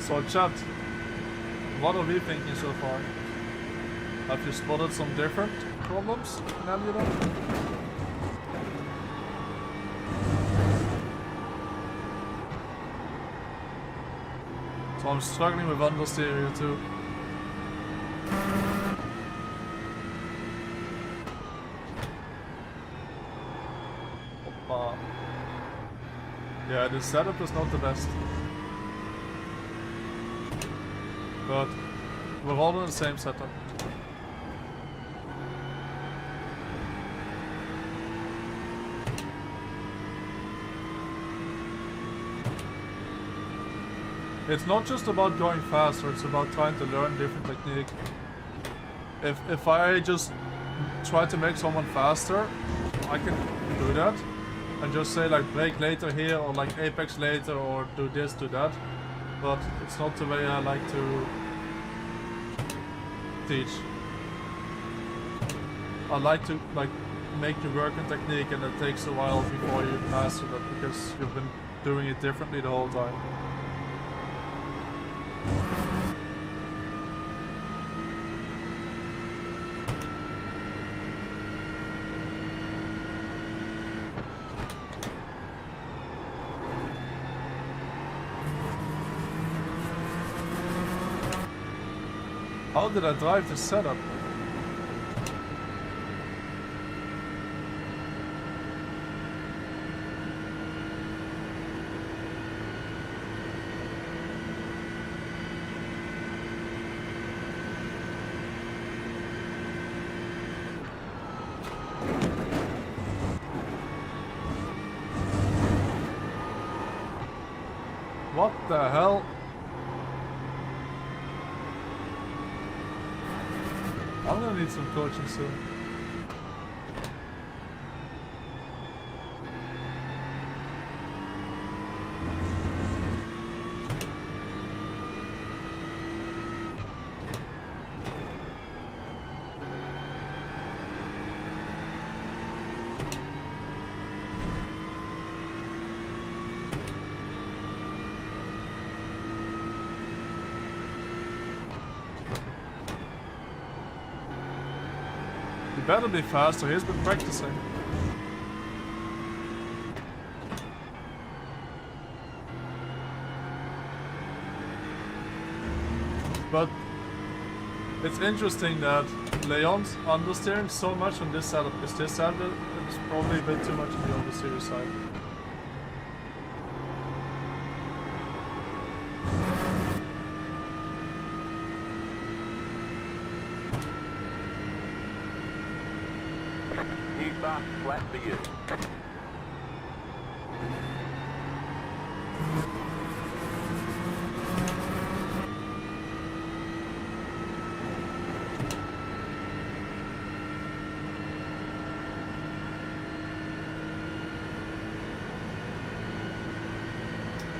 So chat, what are we thinking so far? Have you spotted some different problems in Eludon? So I'm struggling with understeer here too. Oppa. Yeah, the setup is not the best. But we're all in the same setup. It's not just about going faster, it's about trying to learn different technique. If I just try to make someone faster, I can do that. And just say like brake later here or like apex later or do this, do that. But it's not the way I like to teach. I like to like make you work in technique, and it takes a while before you master that because you've been doing it differently the whole time. How did I drive this setup? What the hell? I'm gonna need some coaching soon. You better be faster, he's been practicing. But it's interesting that Leon's understeering so much on this setup, because this setup is probably a bit too much on the oversteer side. New fast flat for you.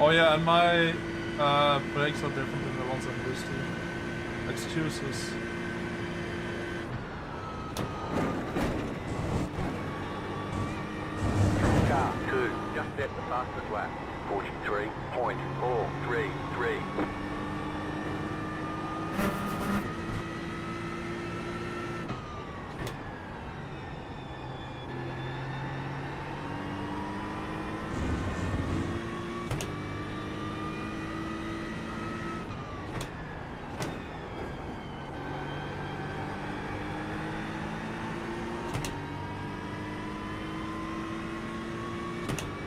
Oh yeah, and my brakes are different than the ones I'm used to. Excuses. Car 2, just set the fastest lap. 43.433.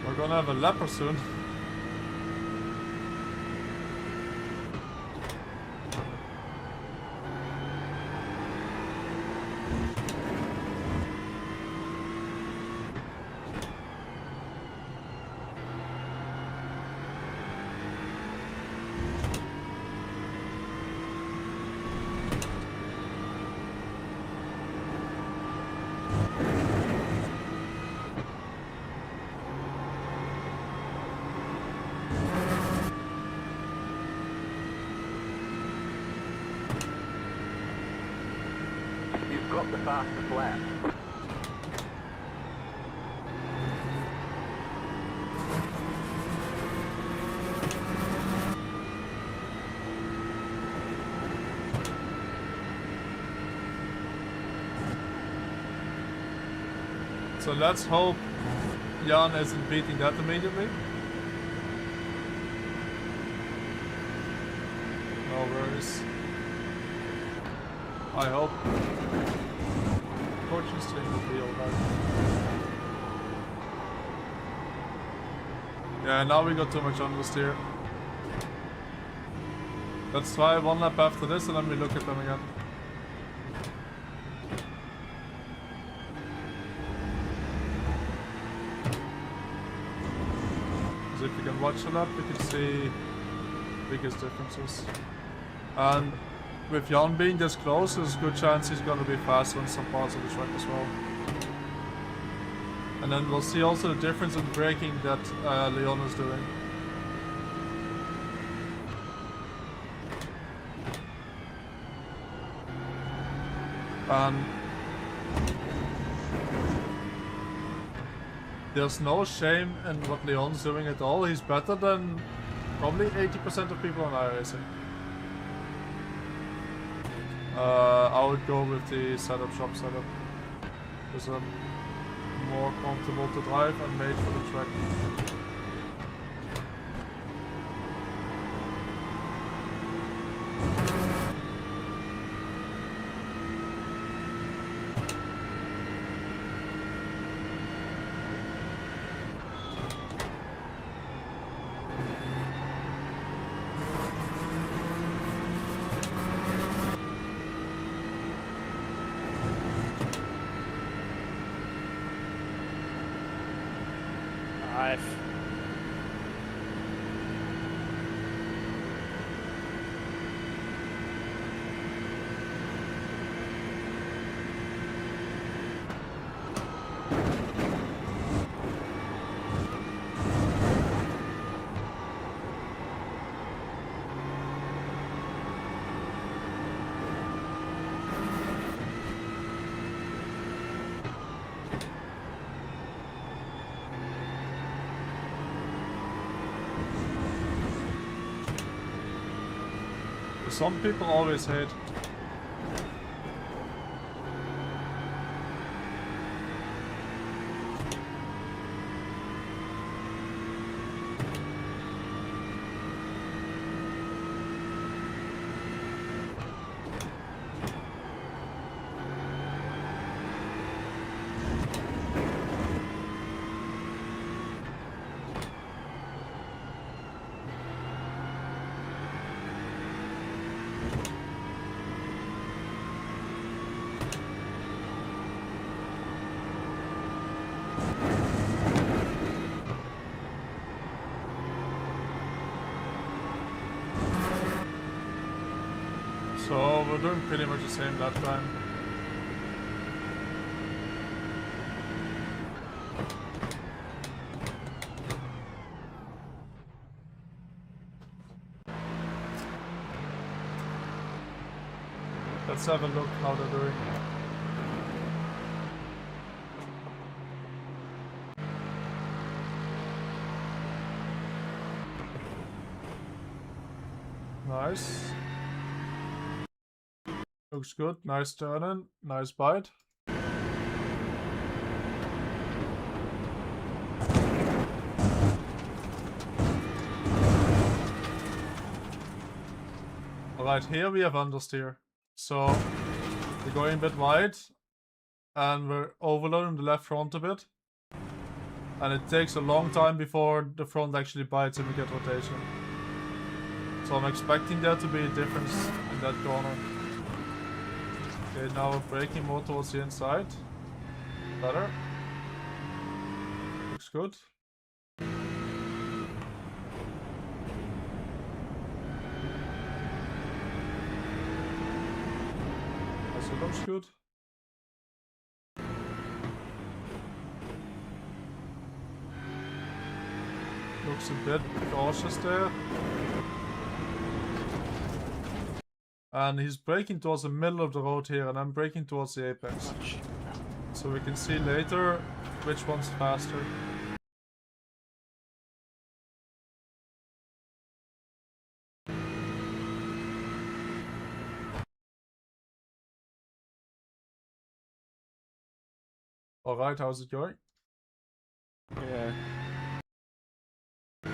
We're gonna have a leper soon. You've got the fastest lap. So let's hope Jan isn't beating that immediately. No worries. I hope. Fortune string will be alright. Yeah, now we got too much understeer. Let's try one lap after this and then we look at them again. Because if you can watch a lap, you can see biggest differences. And with Jan being this close, there's a good chance he's gonna be faster on some parts of the track as well. And then we'll see also the difference in braking that Leon is doing. And there's no shame in what Leon's doing at all. He's better than probably 80% of people on iRacing. I would go with the shop setup. Because I'm more comfortable to drive and made for the track. Some people always hate. So we're doing pretty much the same that time. Let's have a look how they're doing. Nice. Looks good. Nice turn in. Nice bite. Alright, here we have understeer. So we're going a bit wide and we're overloading the left front a bit. And it takes a long time before the front actually bites and we get rotation. So I'm expecting there to be a difference in that corner. Okay, now we're braking more towards the inside. Better. Looks good. Also looks good. Looks a bit cautious there. And he's braking towards the middle of the road here, and I'm braking towards the apex. So we can see later which one's faster. Alright, how's it going? Yeah.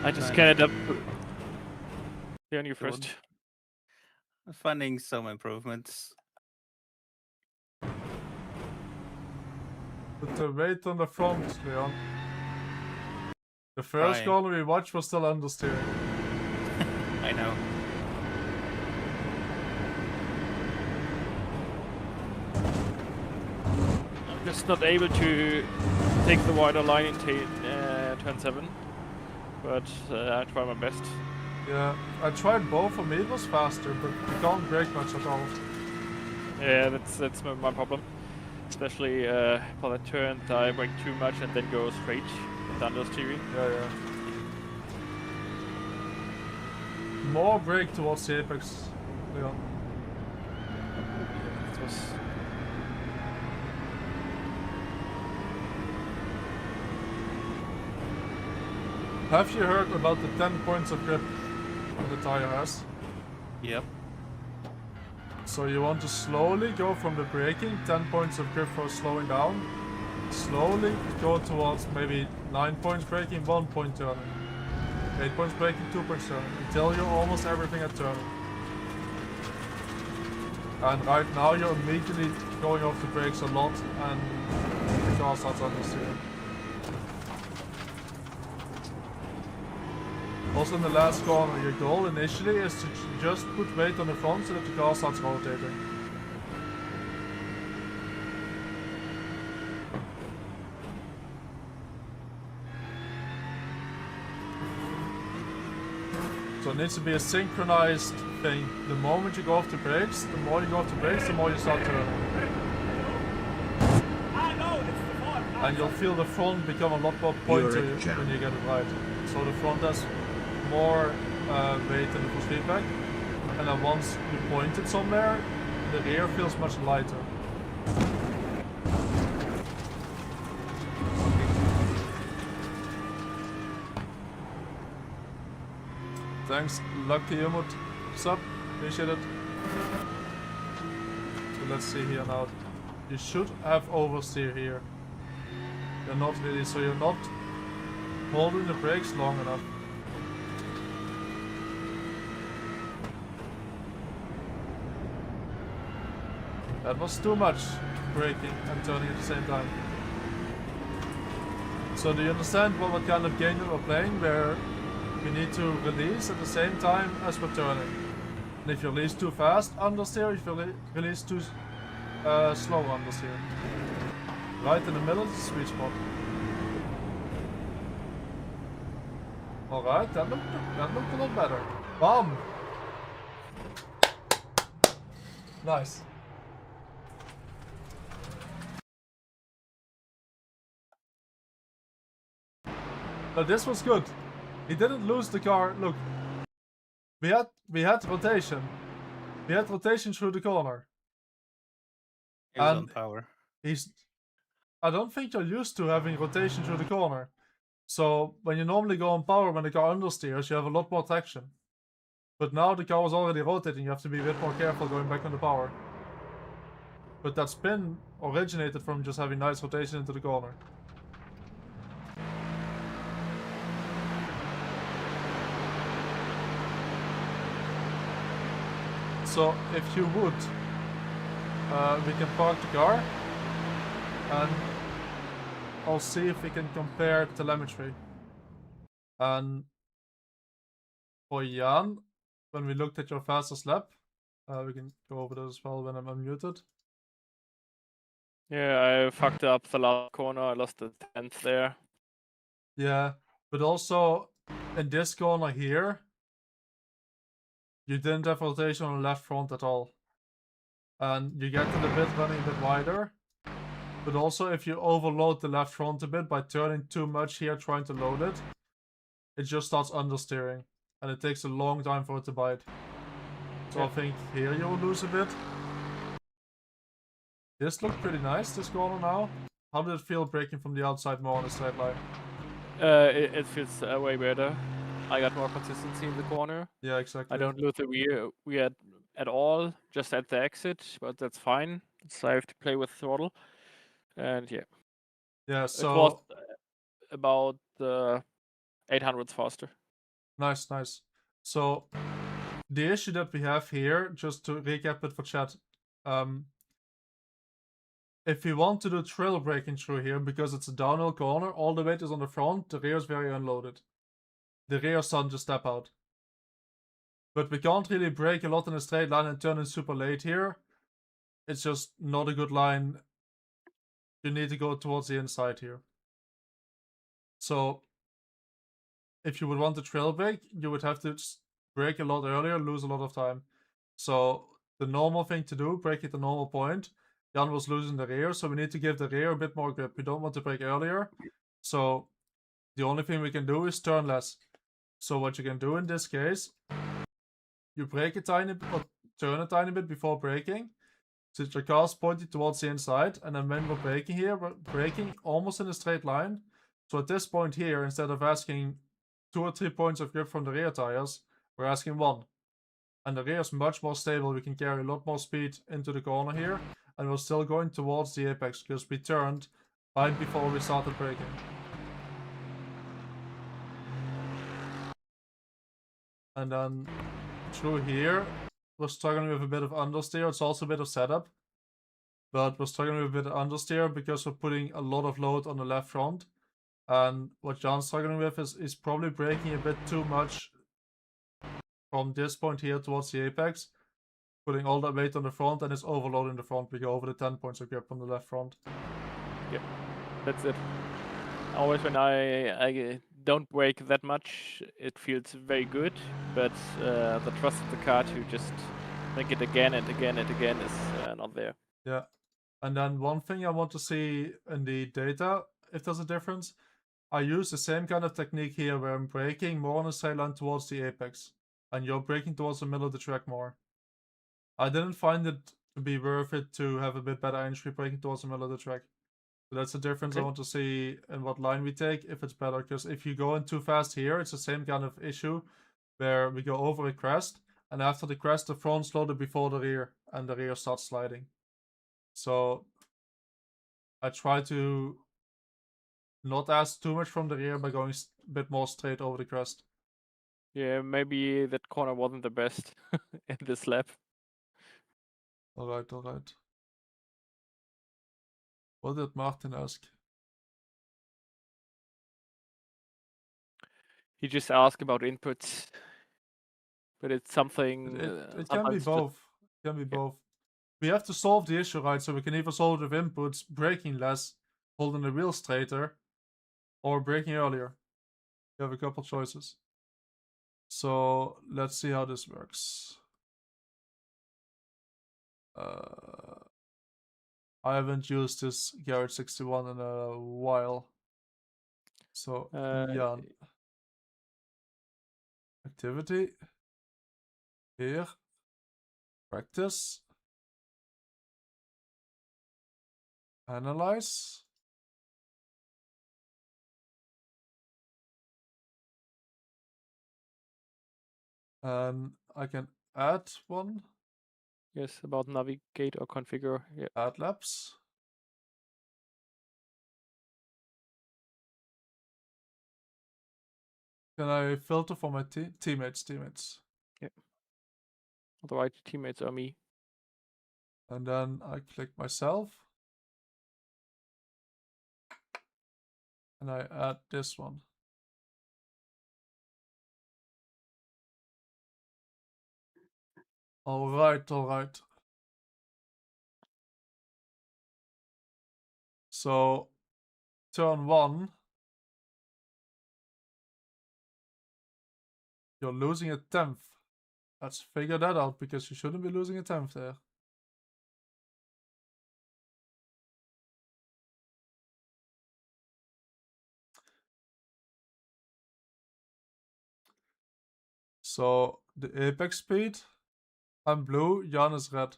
I just Nice. can't up. Leon, you Good. first. I'm finding some improvements. Put the weight on the front, Leon. The first Trying. corner we watched was still understeering. I know. I'm just not able to take the wider line in turn 7, but I try my best. Yeah, I tried both. For me it was faster, but you can't brake much at all. Yeah, that's my problem. Especially for that turn, I brake too much and then go straight with understeering. Yeah. More brake towards the apex, Leon. It was. Have you heard about the 10 points of grip the tire has? Yep. So you want to slowly go from the braking, 10 points of grip for slowing down. Slowly go towards maybe 9 points braking, 1 point turning. 8 points braking, 2 points turning. Until you're almost everything at turning. And right now you're immediately going off the brakes a lot and the car starts understeering. Also in the last corner, your goal initially is to just put weight on the front so that the car starts rotating. So it needs to be a synchronized thing. The moment you go off the brakes, the more you go off the brakes, the more you start turning. And you'll feel the front become a lot more pointy when you get it right. So the front has more weight in the force feedback. And then once you point it somewhere, the rear feels much lighter. Thanks, Lucky Umut. Sup? Appreciate it. So let's see here now. You should have oversteer here. You're not really, so you're not holding the brakes long enough. That was too much braking and turning at the same time. So do you understand what kind of game we're playing, where we need to release at the same time as we're turning? And if you release too fast, understeer. If you release too slow, understeer. Right in the middle is the sweet spot. Alright, that looked a lot better. Bam! Nice. But this was good. He didn't lose the car. Look, we had rotation. We had rotation through the corner. It was on And power. I don't think you're used to having rotation through the corner. So when you normally go on power when the car understeers, you have a lot more traction. But now the car was already rotating, you have to be a bit more careful going back on the power. But that spin originated from just having nice rotation into the corner. So if you would, we can park the car and I'll see if we can compare telemetry. And for Jan, when we looked at your fastest lap, we can go over that as well when I'm unmuted. Yeah, I fucked up the last corner. I lost the 10th there. Yeah, but also in this corner here, you didn't have rotation on the left front at all. And you get to the bit running a bit wider. But also if you overload the left front a bit by turning too much here trying to load it, it just starts understeering. And it takes a long time for it to bite. So I think here you will lose a bit. This looked pretty nice, this corner now. How did it feel braking from the outside more on a straight line? It feels way better. I got more consistency in the corner. Yeah, exactly. I don't lose the rear at all, just at the exit, but that's fine. So I have to play with throttle. And yeah. Yeah, It was so about 800 faster. nice. So the issue that we have here, just to recap it for chat, if you want to do trail braking through here, because it's a downhill corner, all the weight is on the front, the rear is very unloaded. The rear sun just step out. But we can't really brake a lot in a straight line and turn in super late here. It's just not a good line. You need to go towards the inside here. So if you would want to trail brake, you would have to brake a lot earlier, lose a lot of time. So the normal thing to do, brake at the normal point. Jan was losing the rear, so we need to give the rear a bit more grip. We don't want to brake earlier. So the only thing we can do is turn less. So what you can do in this case, you brake a tiny bit, or turn a tiny bit before braking. So your car's pointed towards the inside, and then when we're braking here, we're braking almost in a straight line. So at this point here, instead of asking 2 or 3 points of grip from the rear tires, we're asking 1. And the rear is much more stable. We can carry a lot more speed into the corner here, and we're still going towards the apex because we turned right before we started braking. And then through here, we're struggling with a bit of understeer. It's also a bit of setup, but we're struggling with a bit of understeer because we're putting a lot of load on the left front. And what John's struggling with is probably braking a bit too much from this point here towards the apex, putting all that weight on the front, and it's overloading the front. We go over the 10 points of grip on the left front. Yep, that's it. Always when I don't brake that much, it feels very good, but the trust of the car to just make it again and again and again is not there. Yeah. And then one thing I want to see in the data, if there's a difference, I use the same kind of technique here where I'm braking more on the straight line towards the apex, and you're braking towards the middle of the track more. I didn't find it to be worth it to have a bit better entry braking towards the middle of the track. So that's the difference I want to see in what line we take, if it's better. Because if you go in too fast here, it's the same kind of issue where we go over a crest, and after the crest, the front's loaded before the rear, and the rear starts sliding. So I try to not ask too much from the rear by going a bit more straight over the crest. Yeah, maybe that corner wasn't the best in this lap. Alright. What did Martin ask? He just asked about inputs, but it's something. It can be both. It can be both. We have to solve the issue, right? So we can either solve it with inputs, braking less, holding the wheel straighter, or braking earlier. You have a couple choices. So let's see how this works. I haven't used this Garage 61 in a while. So yeah. Activity. Here. Practice. Analyze. And I can add one. Yes, about navigate or configure. Yeah. Add laps. Can I filter for my teammates? Yeah. The right teammates are me. And then I click myself. And I add this one. Alright. So, turn 1. You're losing a 10th. Let's figure that out, because you shouldn't be losing a 10th there. So, the apex speed, I'm blue, Jan is red.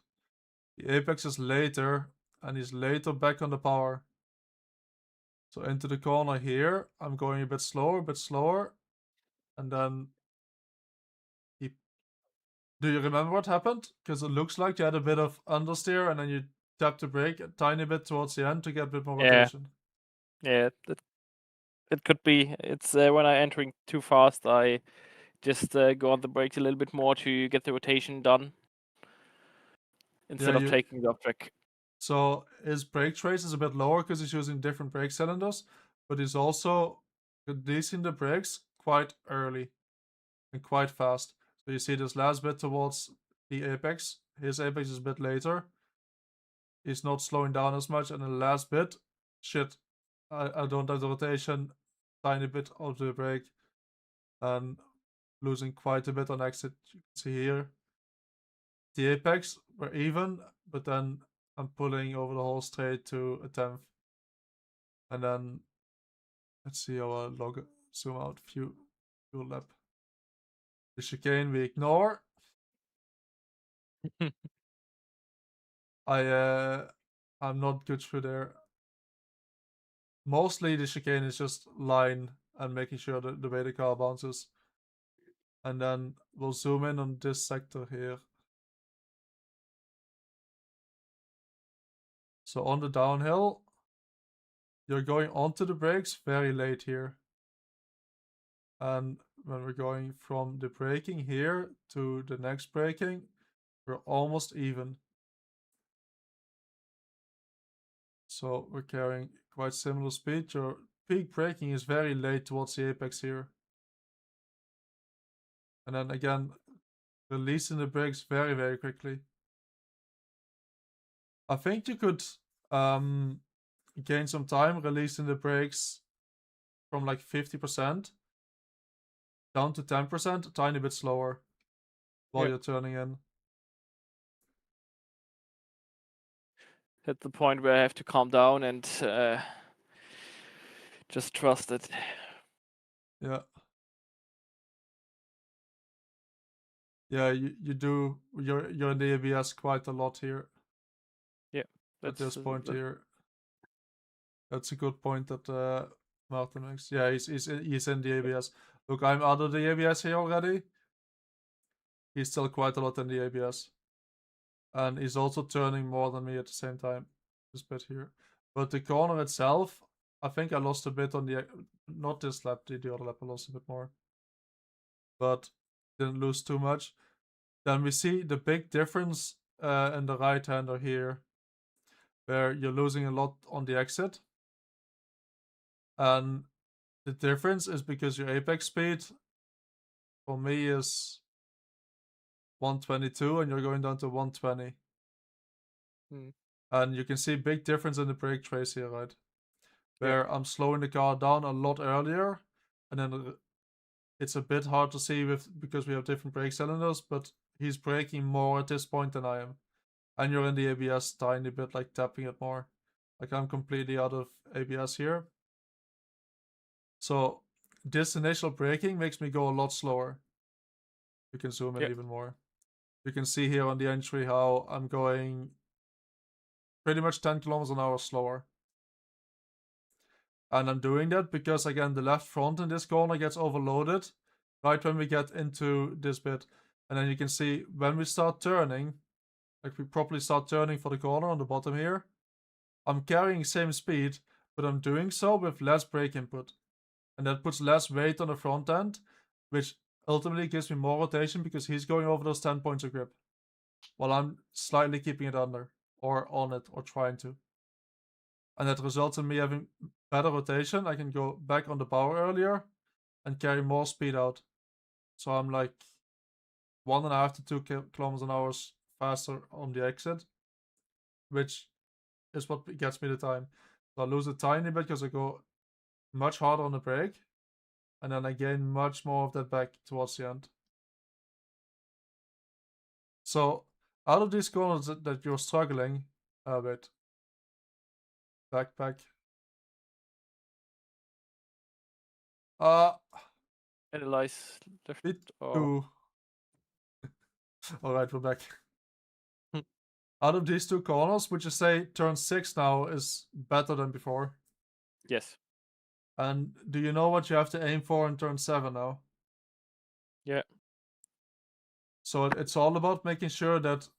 The apex is later, and he's later back on the power. So into the corner here, I'm going a bit slower, and then do you remember what happened? Because it looks like you had a bit of understeer, and then you tapped the brake a tiny bit towards the end to get a bit more rotation. Yeah, it could be. It's when I'm entering too fast, I just go on the brakes a little bit more to get the rotation done instead of you taking the off track. so his brake trace is a bit lower because he's using different brake cylinders, but he's also releasing the brakes quite early and quite fast. So you see this last bit towards the apex. His apex is a bit later. He's not slowing down as much, and the last bit, shit, I don't have the rotation, tiny bit of the brake, and losing quite a bit on exit. You can see here. The apex were even, but then I'm pulling over the whole straight to a 10th. And then let's see our log zoom out fuel lap. The chicane we ignore. I'm not good through there. Mostly the chicane is just line and making sure that the way the car bounces. And then we'll zoom in on this sector here. So on the downhill, you're going onto the brakes very late here. And when we're going from the braking here to the next braking, we're almost even. So we're carrying quite similar speed. Your peak braking is very late towards the apex here. And then again, releasing the brakes very, very quickly. I think you could gain some time releasing the brakes from like 50% down to 10%, a tiny bit slower while you're turning in. At the point where I have to calm down and just trust it. Yeah. Yeah, you do. You're in the ABS quite a lot here. Yeah. At this point here. That's a good point that Martin makes. Yeah, he's in the ABS. Look, I'm out of the ABS here already. He's still quite a lot in the ABS. And he's also turning more than me at the same time. This bit here. But the corner itself, I think I lost a bit on the... Not this lap, the other lap I lost a bit more. But didn't lose too much. Then we see the big difference in the right-hander here. Where you're losing a lot on the exit. And the difference is because your apex speed for me is 122 and you're going down to 120. And you can see big difference in the brake trace here, right? Where I'm slowing the car down a lot earlier, and then it's a bit hard to see because we have different brake cylinders, but he's braking more at this point than I am. And you're in the ABS tiny bit, like tapping it more. Like I'm completely out of ABS here. So this initial braking makes me go a lot slower. You can zoom in even more. You can see here on the entry how I'm going pretty much 10 kilometers an hour slower. And I'm doing that because, again, the left front in this corner gets overloaded right when we get into this bit. And then you can see when we start turning, like we properly start turning for the corner on the bottom here, I'm carrying same speed, but I'm doing so with less brake input. And that puts less weight on the front end, which ultimately gives me more rotation because he's going over those 10 points of grip, while I'm slightly keeping it under, or on it, or trying to. And that results in me having better rotation. I can go back on the power earlier and carry more speed out. So I'm like 1.5 to 2 kilometers an hour faster on the exit, which is what gets me the time. So I lose a tiny bit because I go much harder on the brake, and then I gain much more of that back towards the end. So out of these corners that you're struggling with, back. Analyze left bit or too. Alright, we're back. Out of these two corners, would you say turn 6 now is better than before? yes. And do you know what you have to aim for in turn 7 now? Yeah. So it's all about making sure that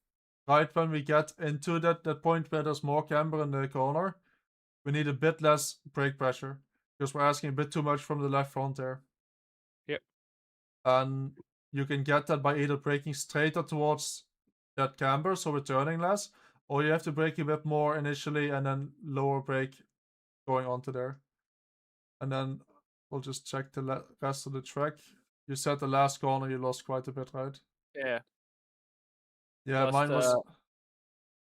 right when we get into that point where there's more camber in the corner, we need a bit less brake pressure because we're asking a bit too much from the left front there. Yep. And you can get that by either braking straighter towards that camber, so we're turning less, or you have to brake a bit more initially and then lower brake going onto there. And then we'll just check the rest of the track. You said the last corner you lost quite a bit, right? Yeah. Yeah, Lost,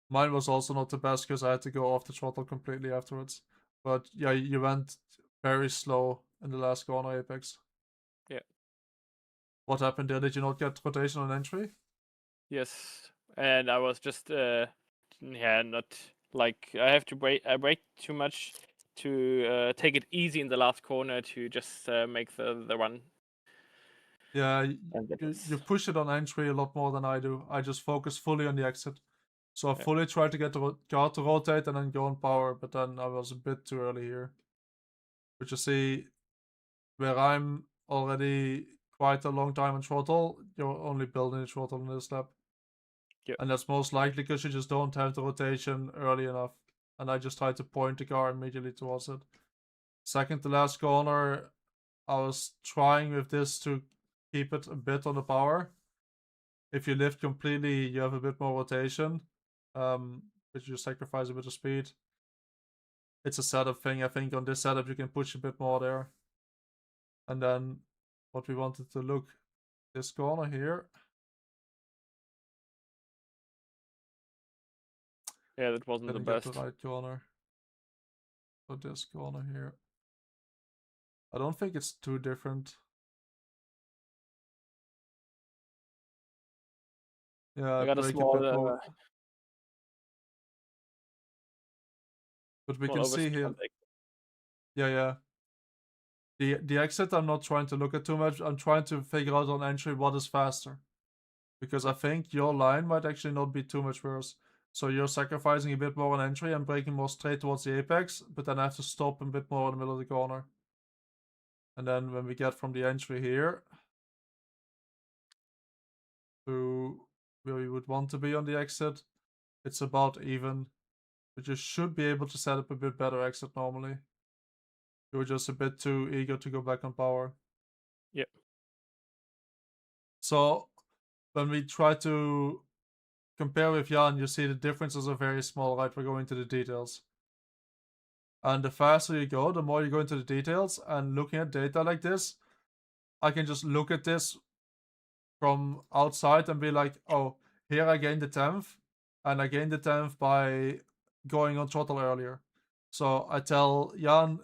mine was also not the best because I had to go off the throttle completely afterwards. But yeah, you went very slow in the last corner, Apex. Yeah. What happened there? Did you not get rotation on entry? Yes, and I was just not like I have to brake. I brake too much to take it easy in the last corner to just make the run. Yeah, And that you is push it on entry a lot more than I do. I just focus fully on the exit. So I Yeah. fully tried to get the car to rotate and then go on power, but then I was a bit too early here. But you see, where I'm already quite a long time on throttle, you're only building the throttle in this lap. Yep. And that's most likely because you just don't have the rotation early enough. And I just tried to point the car immediately towards it. Second to last corner, I was trying with this to keep it a bit on the power. If you lift completely, you have a bit more rotation, but you sacrifice a bit of speed. It's a setup thing. I think on this setup you can push a bit more there. And then what we wanted to look, this corner here. Yeah, that wasn't the Didn't get best. the right corner. So this corner here. I don't think it's too different. Yeah, I got a brake small, bit more. But we small can see overspeed here. on the Yeah. The exit I'm not trying to look at too much. I'm trying to figure out on entry what is faster. Because I think your line might actually not be too much worse. So you're sacrificing a bit more on entry and braking more straight towards the apex, but then I have to stop a bit more in the middle of the corner. And then when we get from the entry here to where we would want to be on the exit, it's about even. But you should be able to set up a bit better exit normally. You were just a bit too eager to go back on power. Yep. So when we try to compare with Jan, you see the differences are very small, right? We're going to the details. And the faster you go, the more you go into the details. And looking at data like this, I can just look at this from outside and be like, oh, here I gained the 10th. And I gained the 10th by going on throttle earlier. So I tell Jan,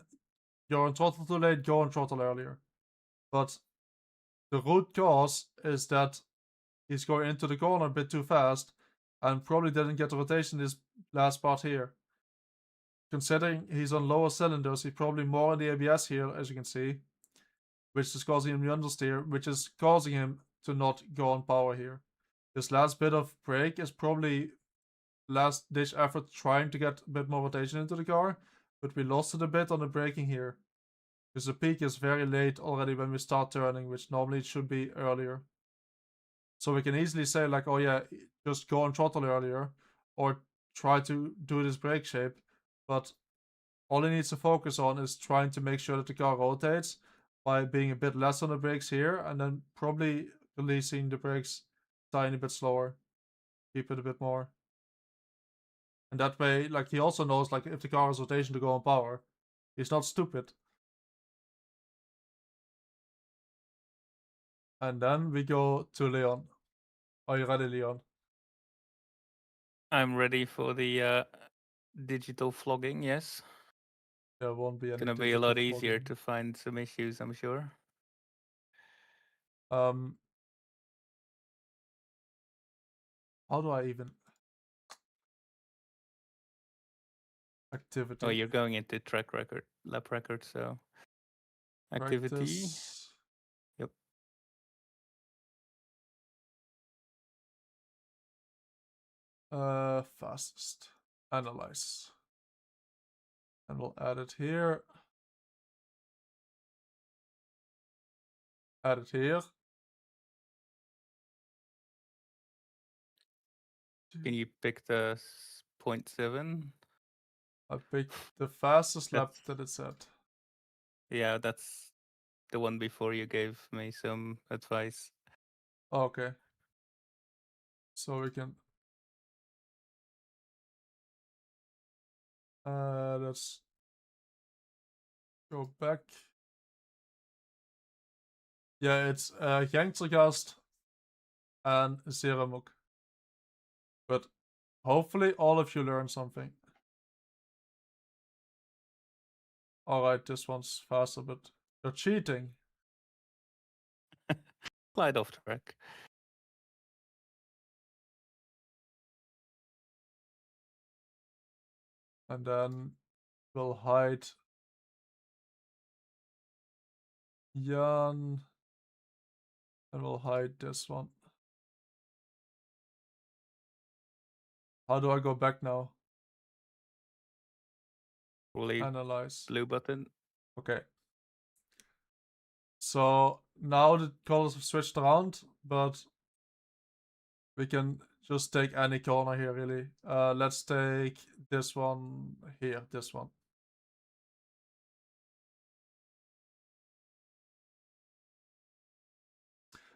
you're on throttle too late, go on throttle earlier. But the root cause is that he's going into the corner a bit too fast and probably didn't get the rotation this last part here. Considering he's on lower cylinders, he's probably more in the ABS here, as you can see, which is causing him to understeer, which is causing him to not go on power here. This last bit of brake is probably last ditch effort trying to get a bit more rotation into the car, but we lost it a bit on the braking here. Because the peak is very late already when we start turning, which normally it should be earlier. So we can easily say like, oh yeah, just go on throttle earlier, or try to do this brake shape, but all he needs to focus on is trying to make sure that the car rotates by being a bit less on the brakes here, and then probably releasing the brakes a tiny bit slower. Keep it a bit more. And that way, like, he also knows, like, if the car has rotation to go on power. He's not stupid. And then we go to Leon. Are you ready, Leon? I'm ready for the digital flogging, yes. There won't be any Gonna be a lot digital easier flogging. to find some issues, I'm sure. How do I even activity? Oh, you're going into track record, lap record, so activity. Practice. Yep. Fastest. Analyze. And we'll add it here. Add it here. Can you pick the 0.7? I picked the fastest lap That's- that it said. Yeah, that's the one before you gave me some advice. Okay. So we can let's go back. Yeah, it's Gangstergast and Zeramuk. But hopefully all of you learn something. Alright, this one's faster, but you're cheating. Slide off track. And then we'll hide Jan. And we'll hide this one. How do I go back now? Probably Analyze. blue button. Okay. So now the colors have switched around, but we can just take any corner here, really. Let's take this one here, this one.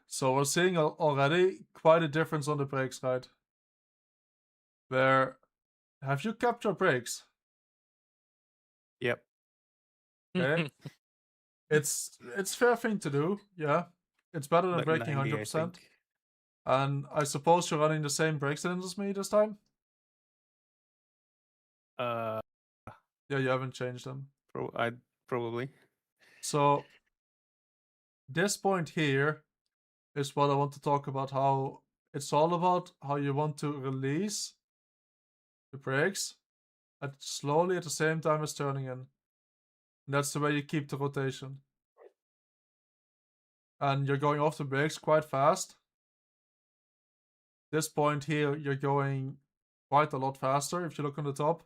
So we're seeing already quite a difference on the brakes, right? Where, have you kept your brakes? Yep. Okay. it's fair thing to do, yeah. It's better than Like braking 90, I 100%. think. And I suppose you're running the same brake cylinders as me this time? Uh, Yeah, you haven't changed them. probably. So this point here is what I want to talk about, how it's all about how you want to release the brakes slowly at the same time as turning in. And that's the way you keep the rotation. And you're going off the brakes quite fast. This point here, you're going quite a lot faster if you look on the top.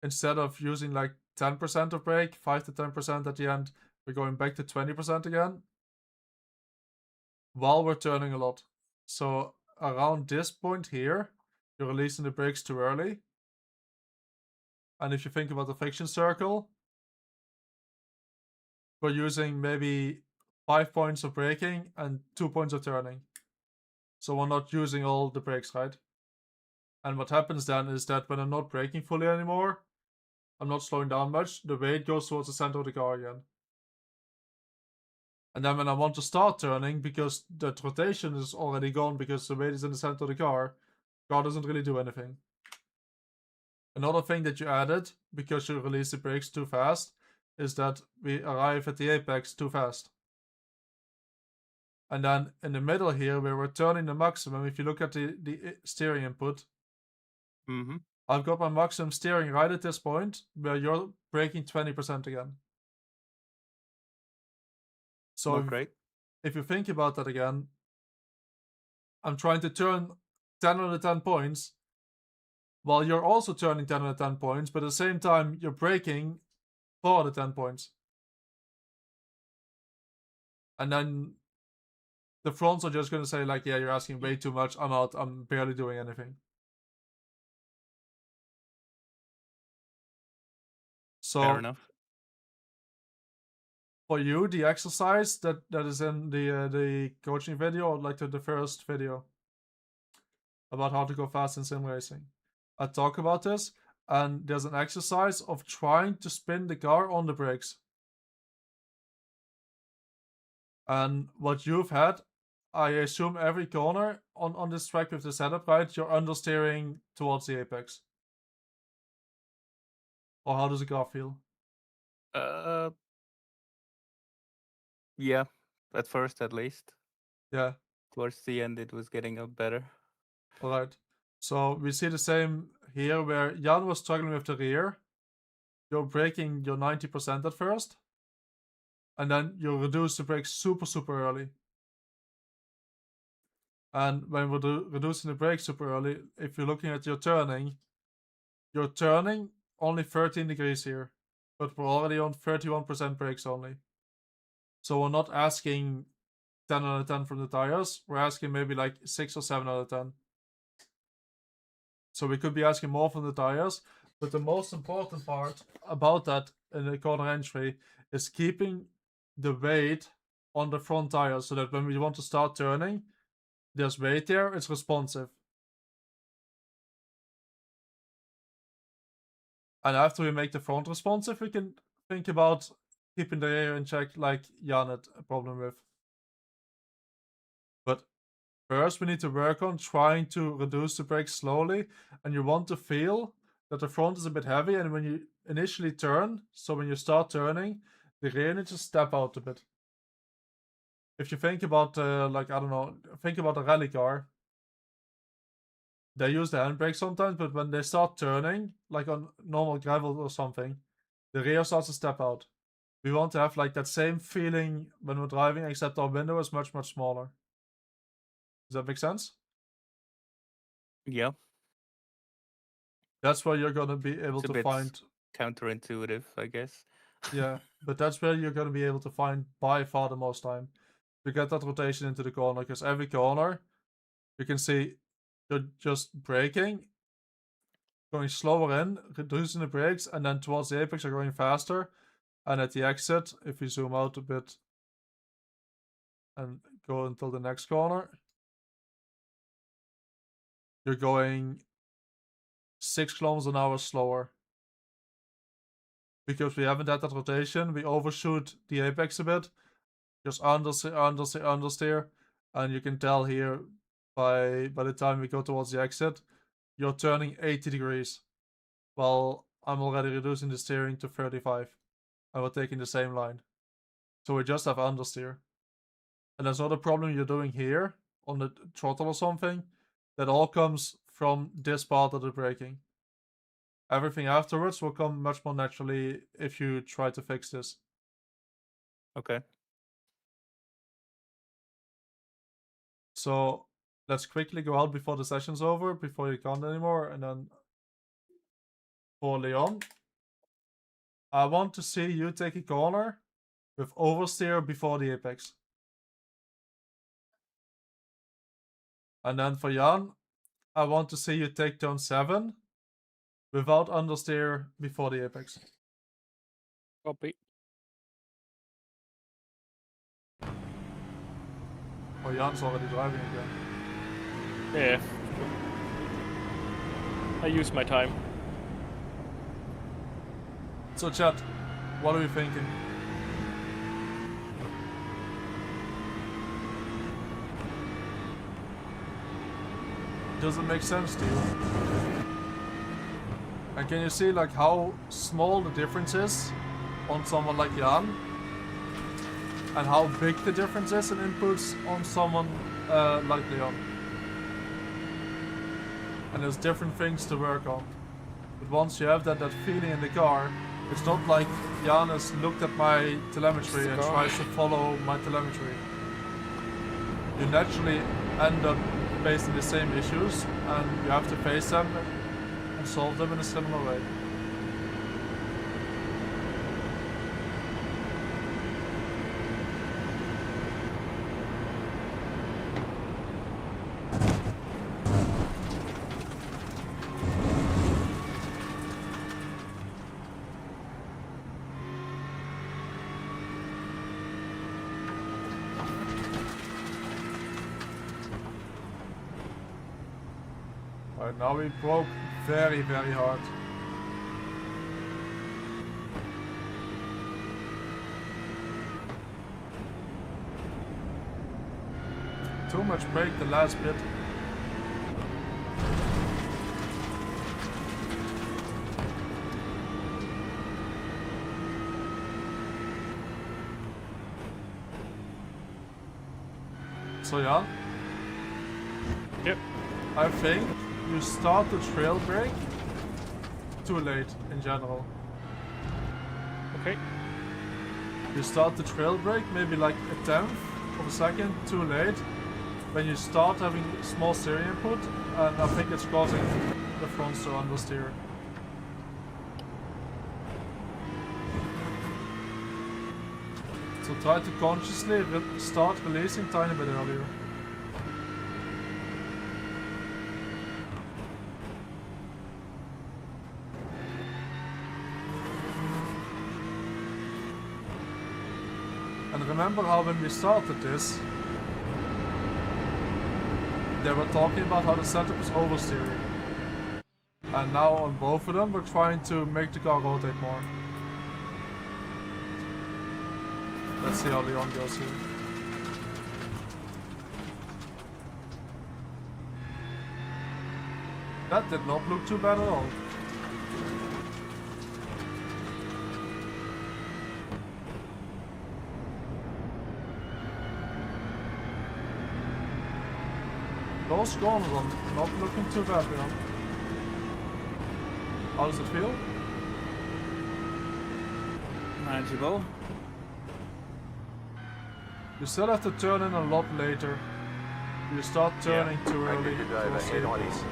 Instead of using like 10% of brake, 5 to 10% at the end, we're going back to 20% again while we're turning a lot. So around this point here, you're releasing the brakes too early. And if you think about the friction circle, we're using maybe 5 points of braking and 2 points of turning. So we're not using all the brakes, right? And what happens then is that when I'm not braking fully anymore, I'm not slowing down much, the weight goes towards the center of the car again. And then when I want to start turning, because the rotation is already gone because the weight is in the center of the car doesn't really do anything. Another thing that you added, because you release the brakes too fast, is that we arrive at the apex too fast. And then in the middle here, where we're turning the maximum, if you look at the steering input, I've got my maximum steering right at this point, where you're braking 20% again. So if you think about that again, I'm trying to turn 10 out of 10 points, while you're also turning 10 out of 10 points, but at the same time, you're braking 4 out of 10 points. And then the fronts are just going to say, like, yeah, you're asking way too much, I'm out, I'm barely doing anything. So, fair enough. For you, the exercise that is in the coaching video, or like the first video about how to go fast in sim racing, I talk about this, and there's an exercise of trying to spin the car on the brakes. And what you've had, I assume every corner on this track with the setup, right? You're understeering towards the apex. Or how does the car feel? Yeah, at first at least. Yeah. Towards the end, it was getting up better. All right. So we see the same here, where Jan was struggling with the rear. You're braking your 90% at first, and then you reduce the brakes super early. And when we're reducing the brakes super early, if you're looking at your turning, you're turning only 13 degrees here, but we're already on 31% brakes only. So we're not asking 10 out of 10 from the tires, we're asking maybe like 6 or 7 out of 10. So we could be asking more from the tires, but the most important part about that in the corner entry is keeping the weight on the front tires so that when we want to start turning, there's weight there, it's responsive. And after we make the front responsive, we can think about keeping the rear in check like Jan had a problem with. But first we need to work on trying to reduce the brakes slowly, and you want to feel that the front is a bit heavy, and when you initially turn, so when you start turning, the rear needs to step out a bit. If you think about, like, I don't know, think about a rally car. They use the handbrake sometimes, but when they start turning, like on normal gravel or something, the rear starts to step out. We want to have like that same feeling when we're driving, except our window is much, much smaller. Does that make sense? Yeah, That's where you're gonna be able it's a to bit find, counterintuitive, I guess. yeah, but that's where you're gonna be able to find by far the most time to get that rotation into the corner, because every corner you can see you're just braking, going slower in, reducing the brakes, and then towards the apex you're going faster. And at the exit, if you zoom out a bit and go until the next corner, you're going 6 kilometers an hour slower. Because we haven't had that rotation, we overshoot the apex a bit. Just understeer, and you can tell here by the time we go towards the exit, you're turning 80 degrees. While I'm already reducing the steering to 35. And we're taking the same line. So we just have understeer. And there's not a problem you're doing here on the throttle or something. That all comes from this part of the braking. Everything afterwards will come much more naturally if you try to fix this. Okay. So let's quickly go out before the session's over, before you can't anymore, and then for Leon, I want to see you take a corner with oversteer before the apex. And then for Jan, I want to see you take turn 7 without understeer before the apex. Copy. Oh, Jan's already driving again. Yeah. I use my time. So chat, what are we thinking? Does it make sense to you? And can you see like how small the difference is on someone like Jan? And how big the difference is in inputs on someone like Leon? And there's different things to work on. But once you have that feeling in the car, it's not like Jan has looked at my telemetry and tries to follow my telemetry. You naturally end up facing the same issues, and you have to face them and solve them in a similar way. Right, now we broke very, very hard. Too much brake the last bit. So yeah. Yep. I think you start the trail brake too late in general. Okay. You start the trail brake maybe like a tenth of a second too late when you start having small steering input, and I think it's causing the fronts to understeer. So try to consciously start releasing tiny bit earlier. remember how when we started this, they were talking about how the setup is oversteering. And now on both of them, we're trying to make the car rotate more. Let's see how Leon goes here. That did not look too bad at all. Those corners are not looking too bad, Leon. How does it feel? Manageable. You still have to turn in a lot later. You start turning too Make early. it good over towards head on Naples.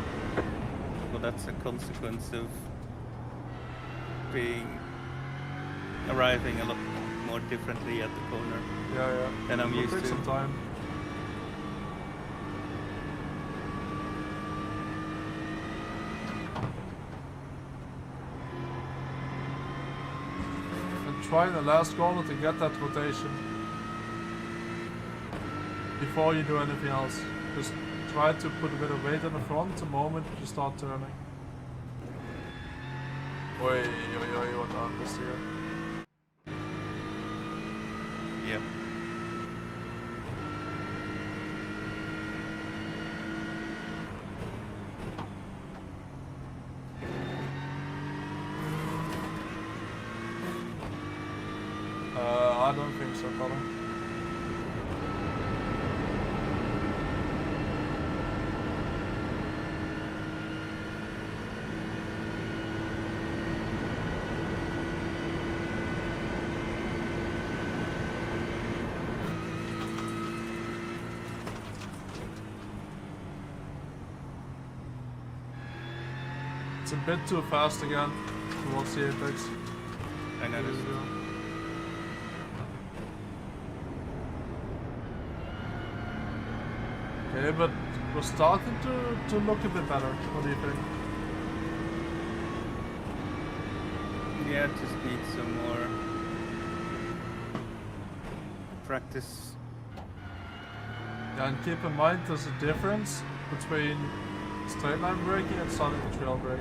Well, that's a consequence of arriving a lot more differently at the corner Yeah. than I'm It'll used take to. some time. And try in the last corner to get that rotation. Before you do anything else. Just try to put a bit of weight in the front the moment you start turning. Oi, what happened here? Yep. I don't think so, Colin. It's a bit too fast again towards the apex. I noticed. Okay, but we're starting to look a bit better. What do you think? Yeah, just need some more practice. Yeah, and keep in mind there's a difference between straight line braking and starting to trail brake.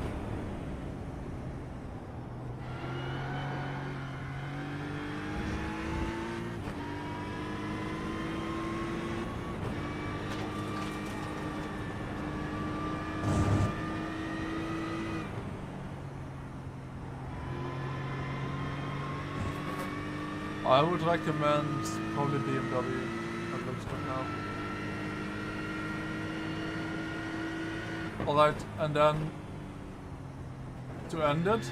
I would recommend probably BMW. That looks good now. Alright, and then to end it,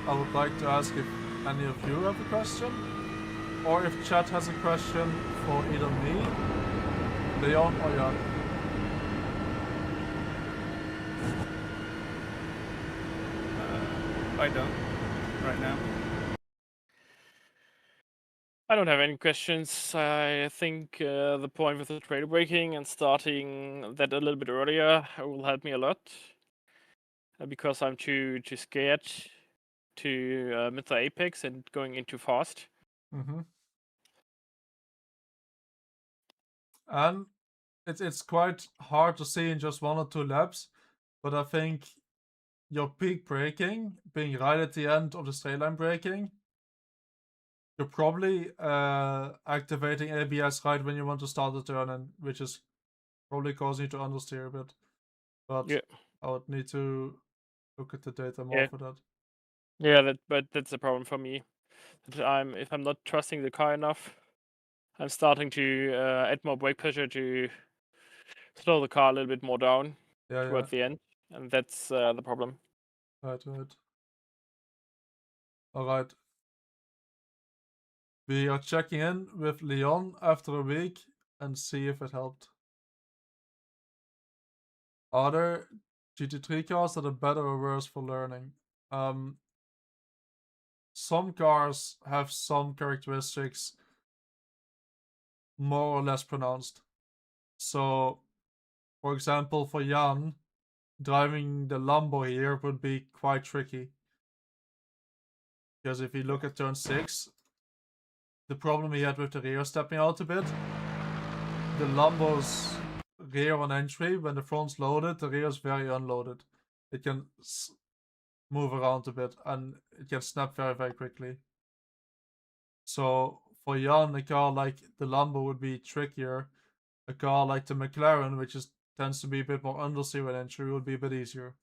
I would like to ask if any of you have a question, or if chat has a question for either me, Leon, or Jan. I don't right now. I don't have any questions. I think the point with the trailer braking and starting that a little bit earlier will help me a lot. Because I'm too scared to miss the apex and going in too fast. Mm-hmm. And it's quite hard to see in just 1 or 2 laps, but I think your peak braking, being right at the end of the straight line braking, you're probably activating ABS right when you want to start the turn in, which is probably causing you to understeer a bit. But Yeah. I would need to look at the data more Yeah. for that. Yeah, but that's a problem for me. That if I'm not trusting the car enough, I'm starting to add more brake pressure to slow the car a little bit more down Yeah. towards the end, and that's the problem. Right. Alright. We are checking in with Leon after a week and see if it helped. Are there GT3 cars that are better or worse for learning? Some cars have some characteristics more or less pronounced. So, for example, for Jan, driving the Lambo here would be quite tricky. Because if you look at turn 6, the problem he had with the rear stepping out a bit. The Lambo's rear on entry, when the front's loaded, the rear is very unloaded. It can move around a bit and it can snap very, very quickly. So for Jan, a car like the Lambo would be trickier. A car like the McLaren, which tends to be a bit more understeer with entry, would be a bit easier.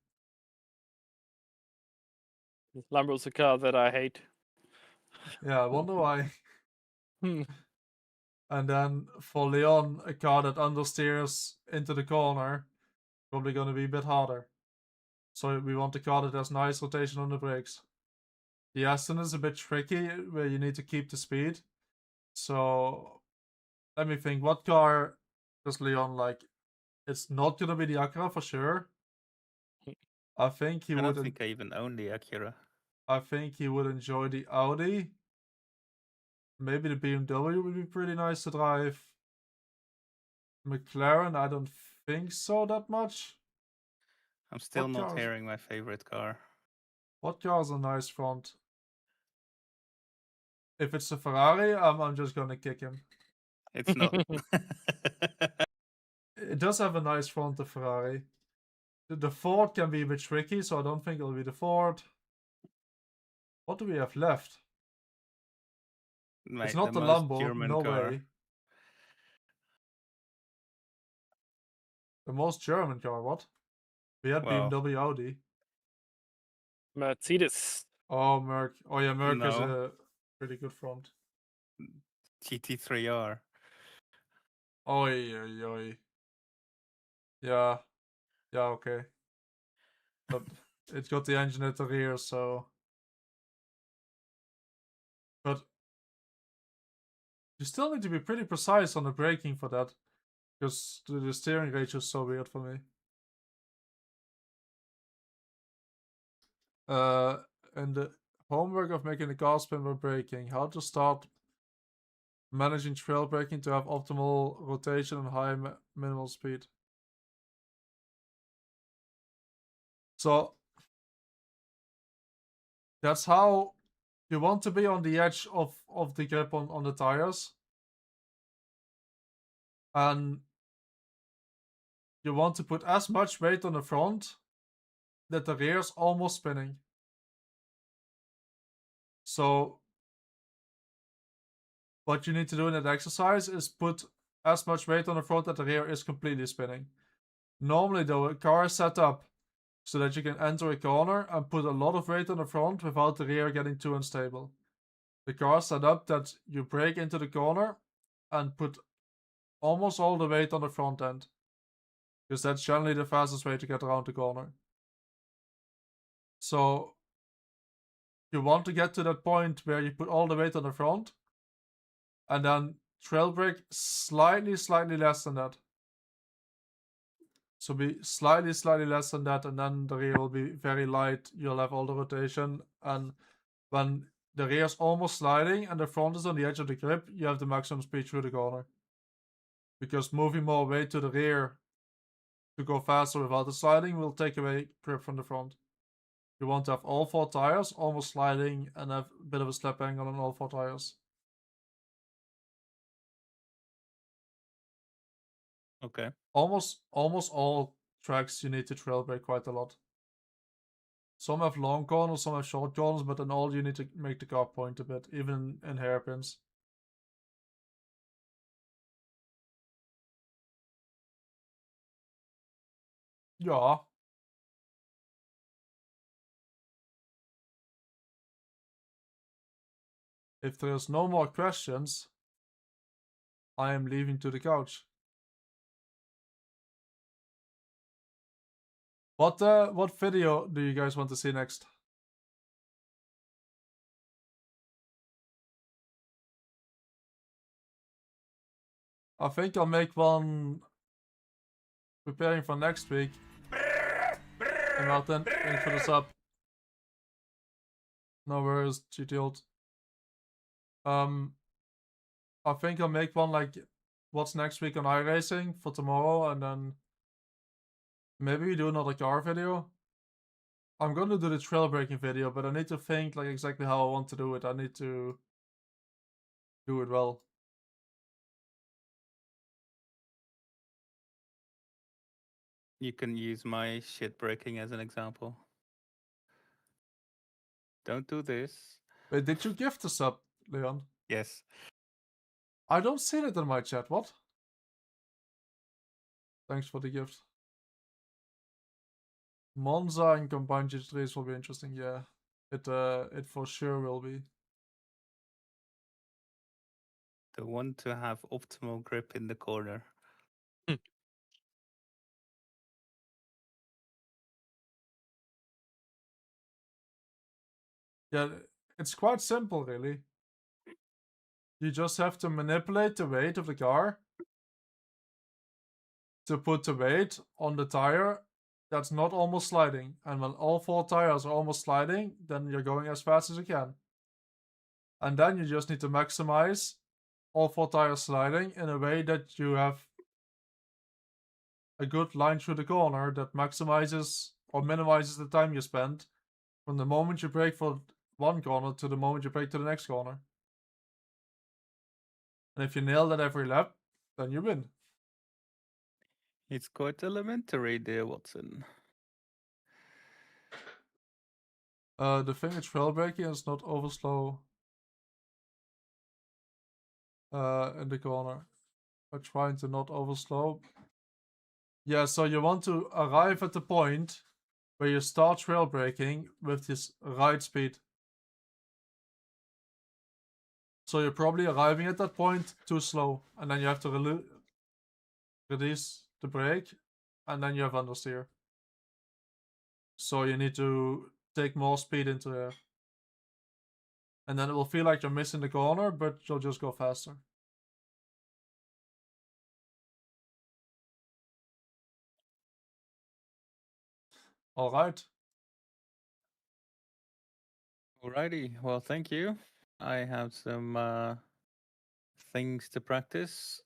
Lambo's a car that I hate. Yeah, I wonder why. Hmm. And then for Leon, a car that understeers into the corner, probably going to be a bit harder. So we want a car that has nice rotation on the brakes. The Aston is a bit tricky, where you need to keep the speed. So let me think, what car does Leon like? It's not going to be the Acura for sure. I think he I would. don't think I even own the Acura. I think he would enjoy the Audi. Maybe the BMW would be pretty nice to drive. McLaren, I don't think so that much. I'm still What not cars? hearing my favorite car. What car's a nice front? If it's a Ferrari, I'm just gonna kick him. It's not. It does have a nice front, the Ferrari. The Ford can be a bit tricky, so I don't think it'll be the Ford. What do we have left? Mate, It's not the most Lambo, German no car. way. The most German car, what? We had Well, BMW, Audi. Mercedes. Oh, Merc. Oh yeah, Merc has No. a pretty good front. GT3R. Oi, oi, oi. Yeah. Yeah, okay. But it's got the engine at the rear, so... But you still need to be pretty precise on the braking for that. Because the steering ratio is so weird for me. And the homework of making the car spin while braking. How to start managing trail braking to have optimal rotation and high minimal speed. So that's how you want to be on the edge of the grip on the tires. And you want to put as much weight on the front that the rear is almost spinning. So what you need to do in that exercise is put as much weight on the front that the rear is completely spinning. Normally though, a car is set up so that you can enter a corner and put a lot of weight on the front without the rear getting too unstable. The car is set up that you brake into the corner and put almost all the weight on the front end. Because that's generally the fastest way to get around the corner. So you want to get to that point where you put all the weight on the front and then trail brake slightly less than that. So be slightly less than that, and then the rear will be very light. You'll have all the rotation, and when the rear is almost sliding and the front is on the edge of the grip, you have the maximum speed through the corner. Because moving more weight to the rear to go faster without the sliding will take away grip from the front. You want to have all 4 tires almost sliding and have a bit of a slip angle on all 4 tires. Okay. Almost all tracks you need to trail brake quite a lot. Some have long corners, some have short corners, but in all you need to make the car point a bit, even in hairpins. Yeah. If there's no more questions, I am leaving to the couch. What video do you guys want to see next? I think I'll make one preparing for next week. Hey Martin, thanks for the sub. No worries, GT old. I think I'll make one like what's next week on iRacing for tomorrow, and then maybe we do another car video. I'm gonna do the trail braking video, but I need to think like exactly how I want to do it. I need to do it well. You can use my shit breaking as an example. Don't do this. Wait, did you gift the sub, Leon? Yes. I don't see it in my chat. What? Thanks for the gift. Monza and combined GT3s will be interesting. Yeah, it for sure will be. The one to have optimal grip in the corner. Yeah, it's quite simple, really. You just have to manipulate the weight of the car to put the weight on the tire that's not almost sliding. And when all 4 tires are almost sliding, then you're going as fast as you can. And then you just need to maximize all 4 tires sliding in a way that you have a good line through the corner that maximizes or minimizes the time you spend from the moment you brake for one corner to the moment you brake to the next corner. And if you nail that every lap, then you win. It's quite elementary, dear Watson. The thing with trail braking is not over slow in the corner. By trying to not overslow. Yeah, so you want to arrive at the point where you start trail braking with this right speed. So you're probably arriving at that point too slow, and then you have to release the brake, and then you have understeer. So you need to take more speed into there. And then it will feel like you're missing the corner, but you'll just go faster. Alright. Alrighty. Well, thank you. I have some things to practice.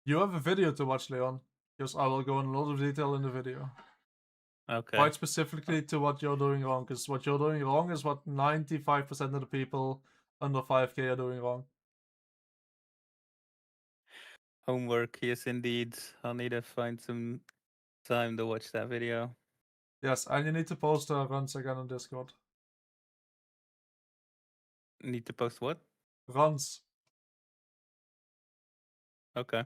You have a video to watch, Leon, because I will go in a lot of detail in the video. Okay. Quite specifically to what you're doing wrong, because what you're doing wrong is what 95% of the people under 5k are doing wrong. Homework, yes, indeed. I'll need to find some time to watch that video. Yes, and you need to post runs again on Discord. Need to post what? Runs. Okay.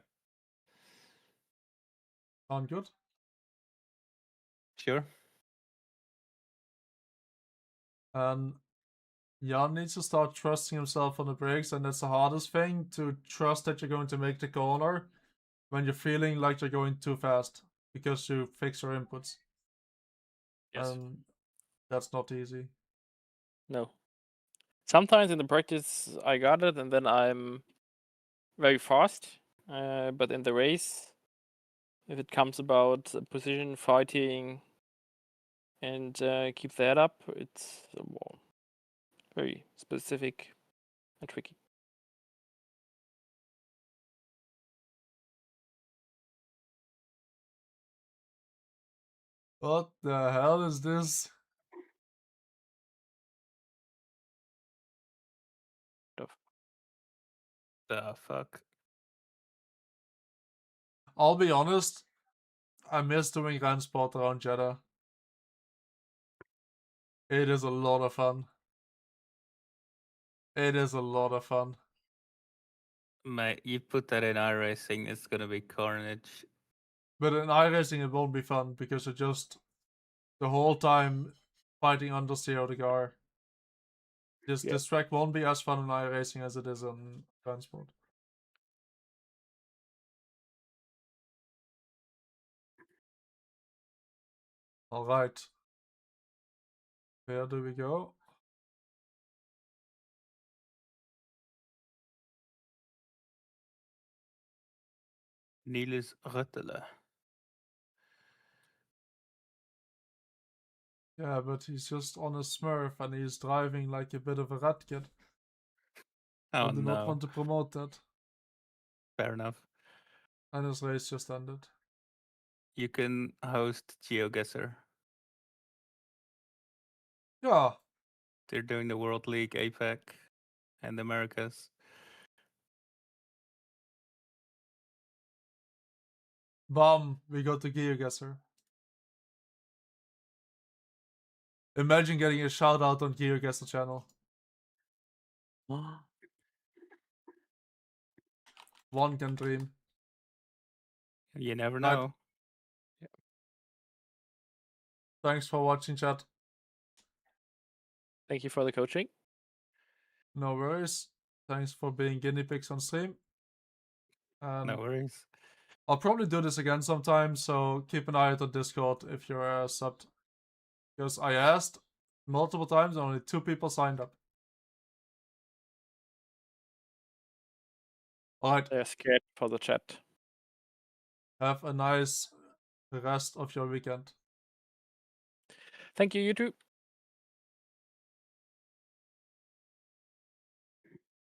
Sound good? Sure. And Jan needs to start trusting himself on the brakes, and that's the hardest thing, to trust that you're going to make the corner when you're feeling like you're going too fast, because you fix your inputs. Yes. And that's not easy. No. Sometimes in the practice I got it, and then I'm very fast. But in the race, if it comes about position fighting and keep the head up, it's very specific and tricky. What the hell is this? The fuck? I'll be honest, I miss doing Rennsport around Jeddah. It is a lot of fun. It is a lot of fun. Mate, you put that in iRacing, it's gonna be carnage. But in iRacing it won't be fun, because you're just the whole time fighting understeer of the car. This track won't be as fun in iRacing as it is in Rennsport. Alright. Where do we go? Niels Ruttele. Yeah, but he's just on a Smurf and he's driving like a bit of a rat kid. Oh I do not no. want to promote that. Fair enough. And his race just ended. You can host GeoGuessr. Yeah. They're doing the World League APEC, and the Americas. Bomb, we go to GeoGuessr. Imagine getting a shout out on GeoGuessr channel. One can dream. You never Right. know. Thanks for watching, chat. Thank you for the coaching. No worries. Thanks for being guinea pigs on stream. No worries. I'll probably do this again sometime, so keep an eye out on Discord if you're subbed. Because I asked multiple times, only 2 people signed up. Alright, They're scared for the chat. have a nice rest of your weekend. Thank you, YouTube.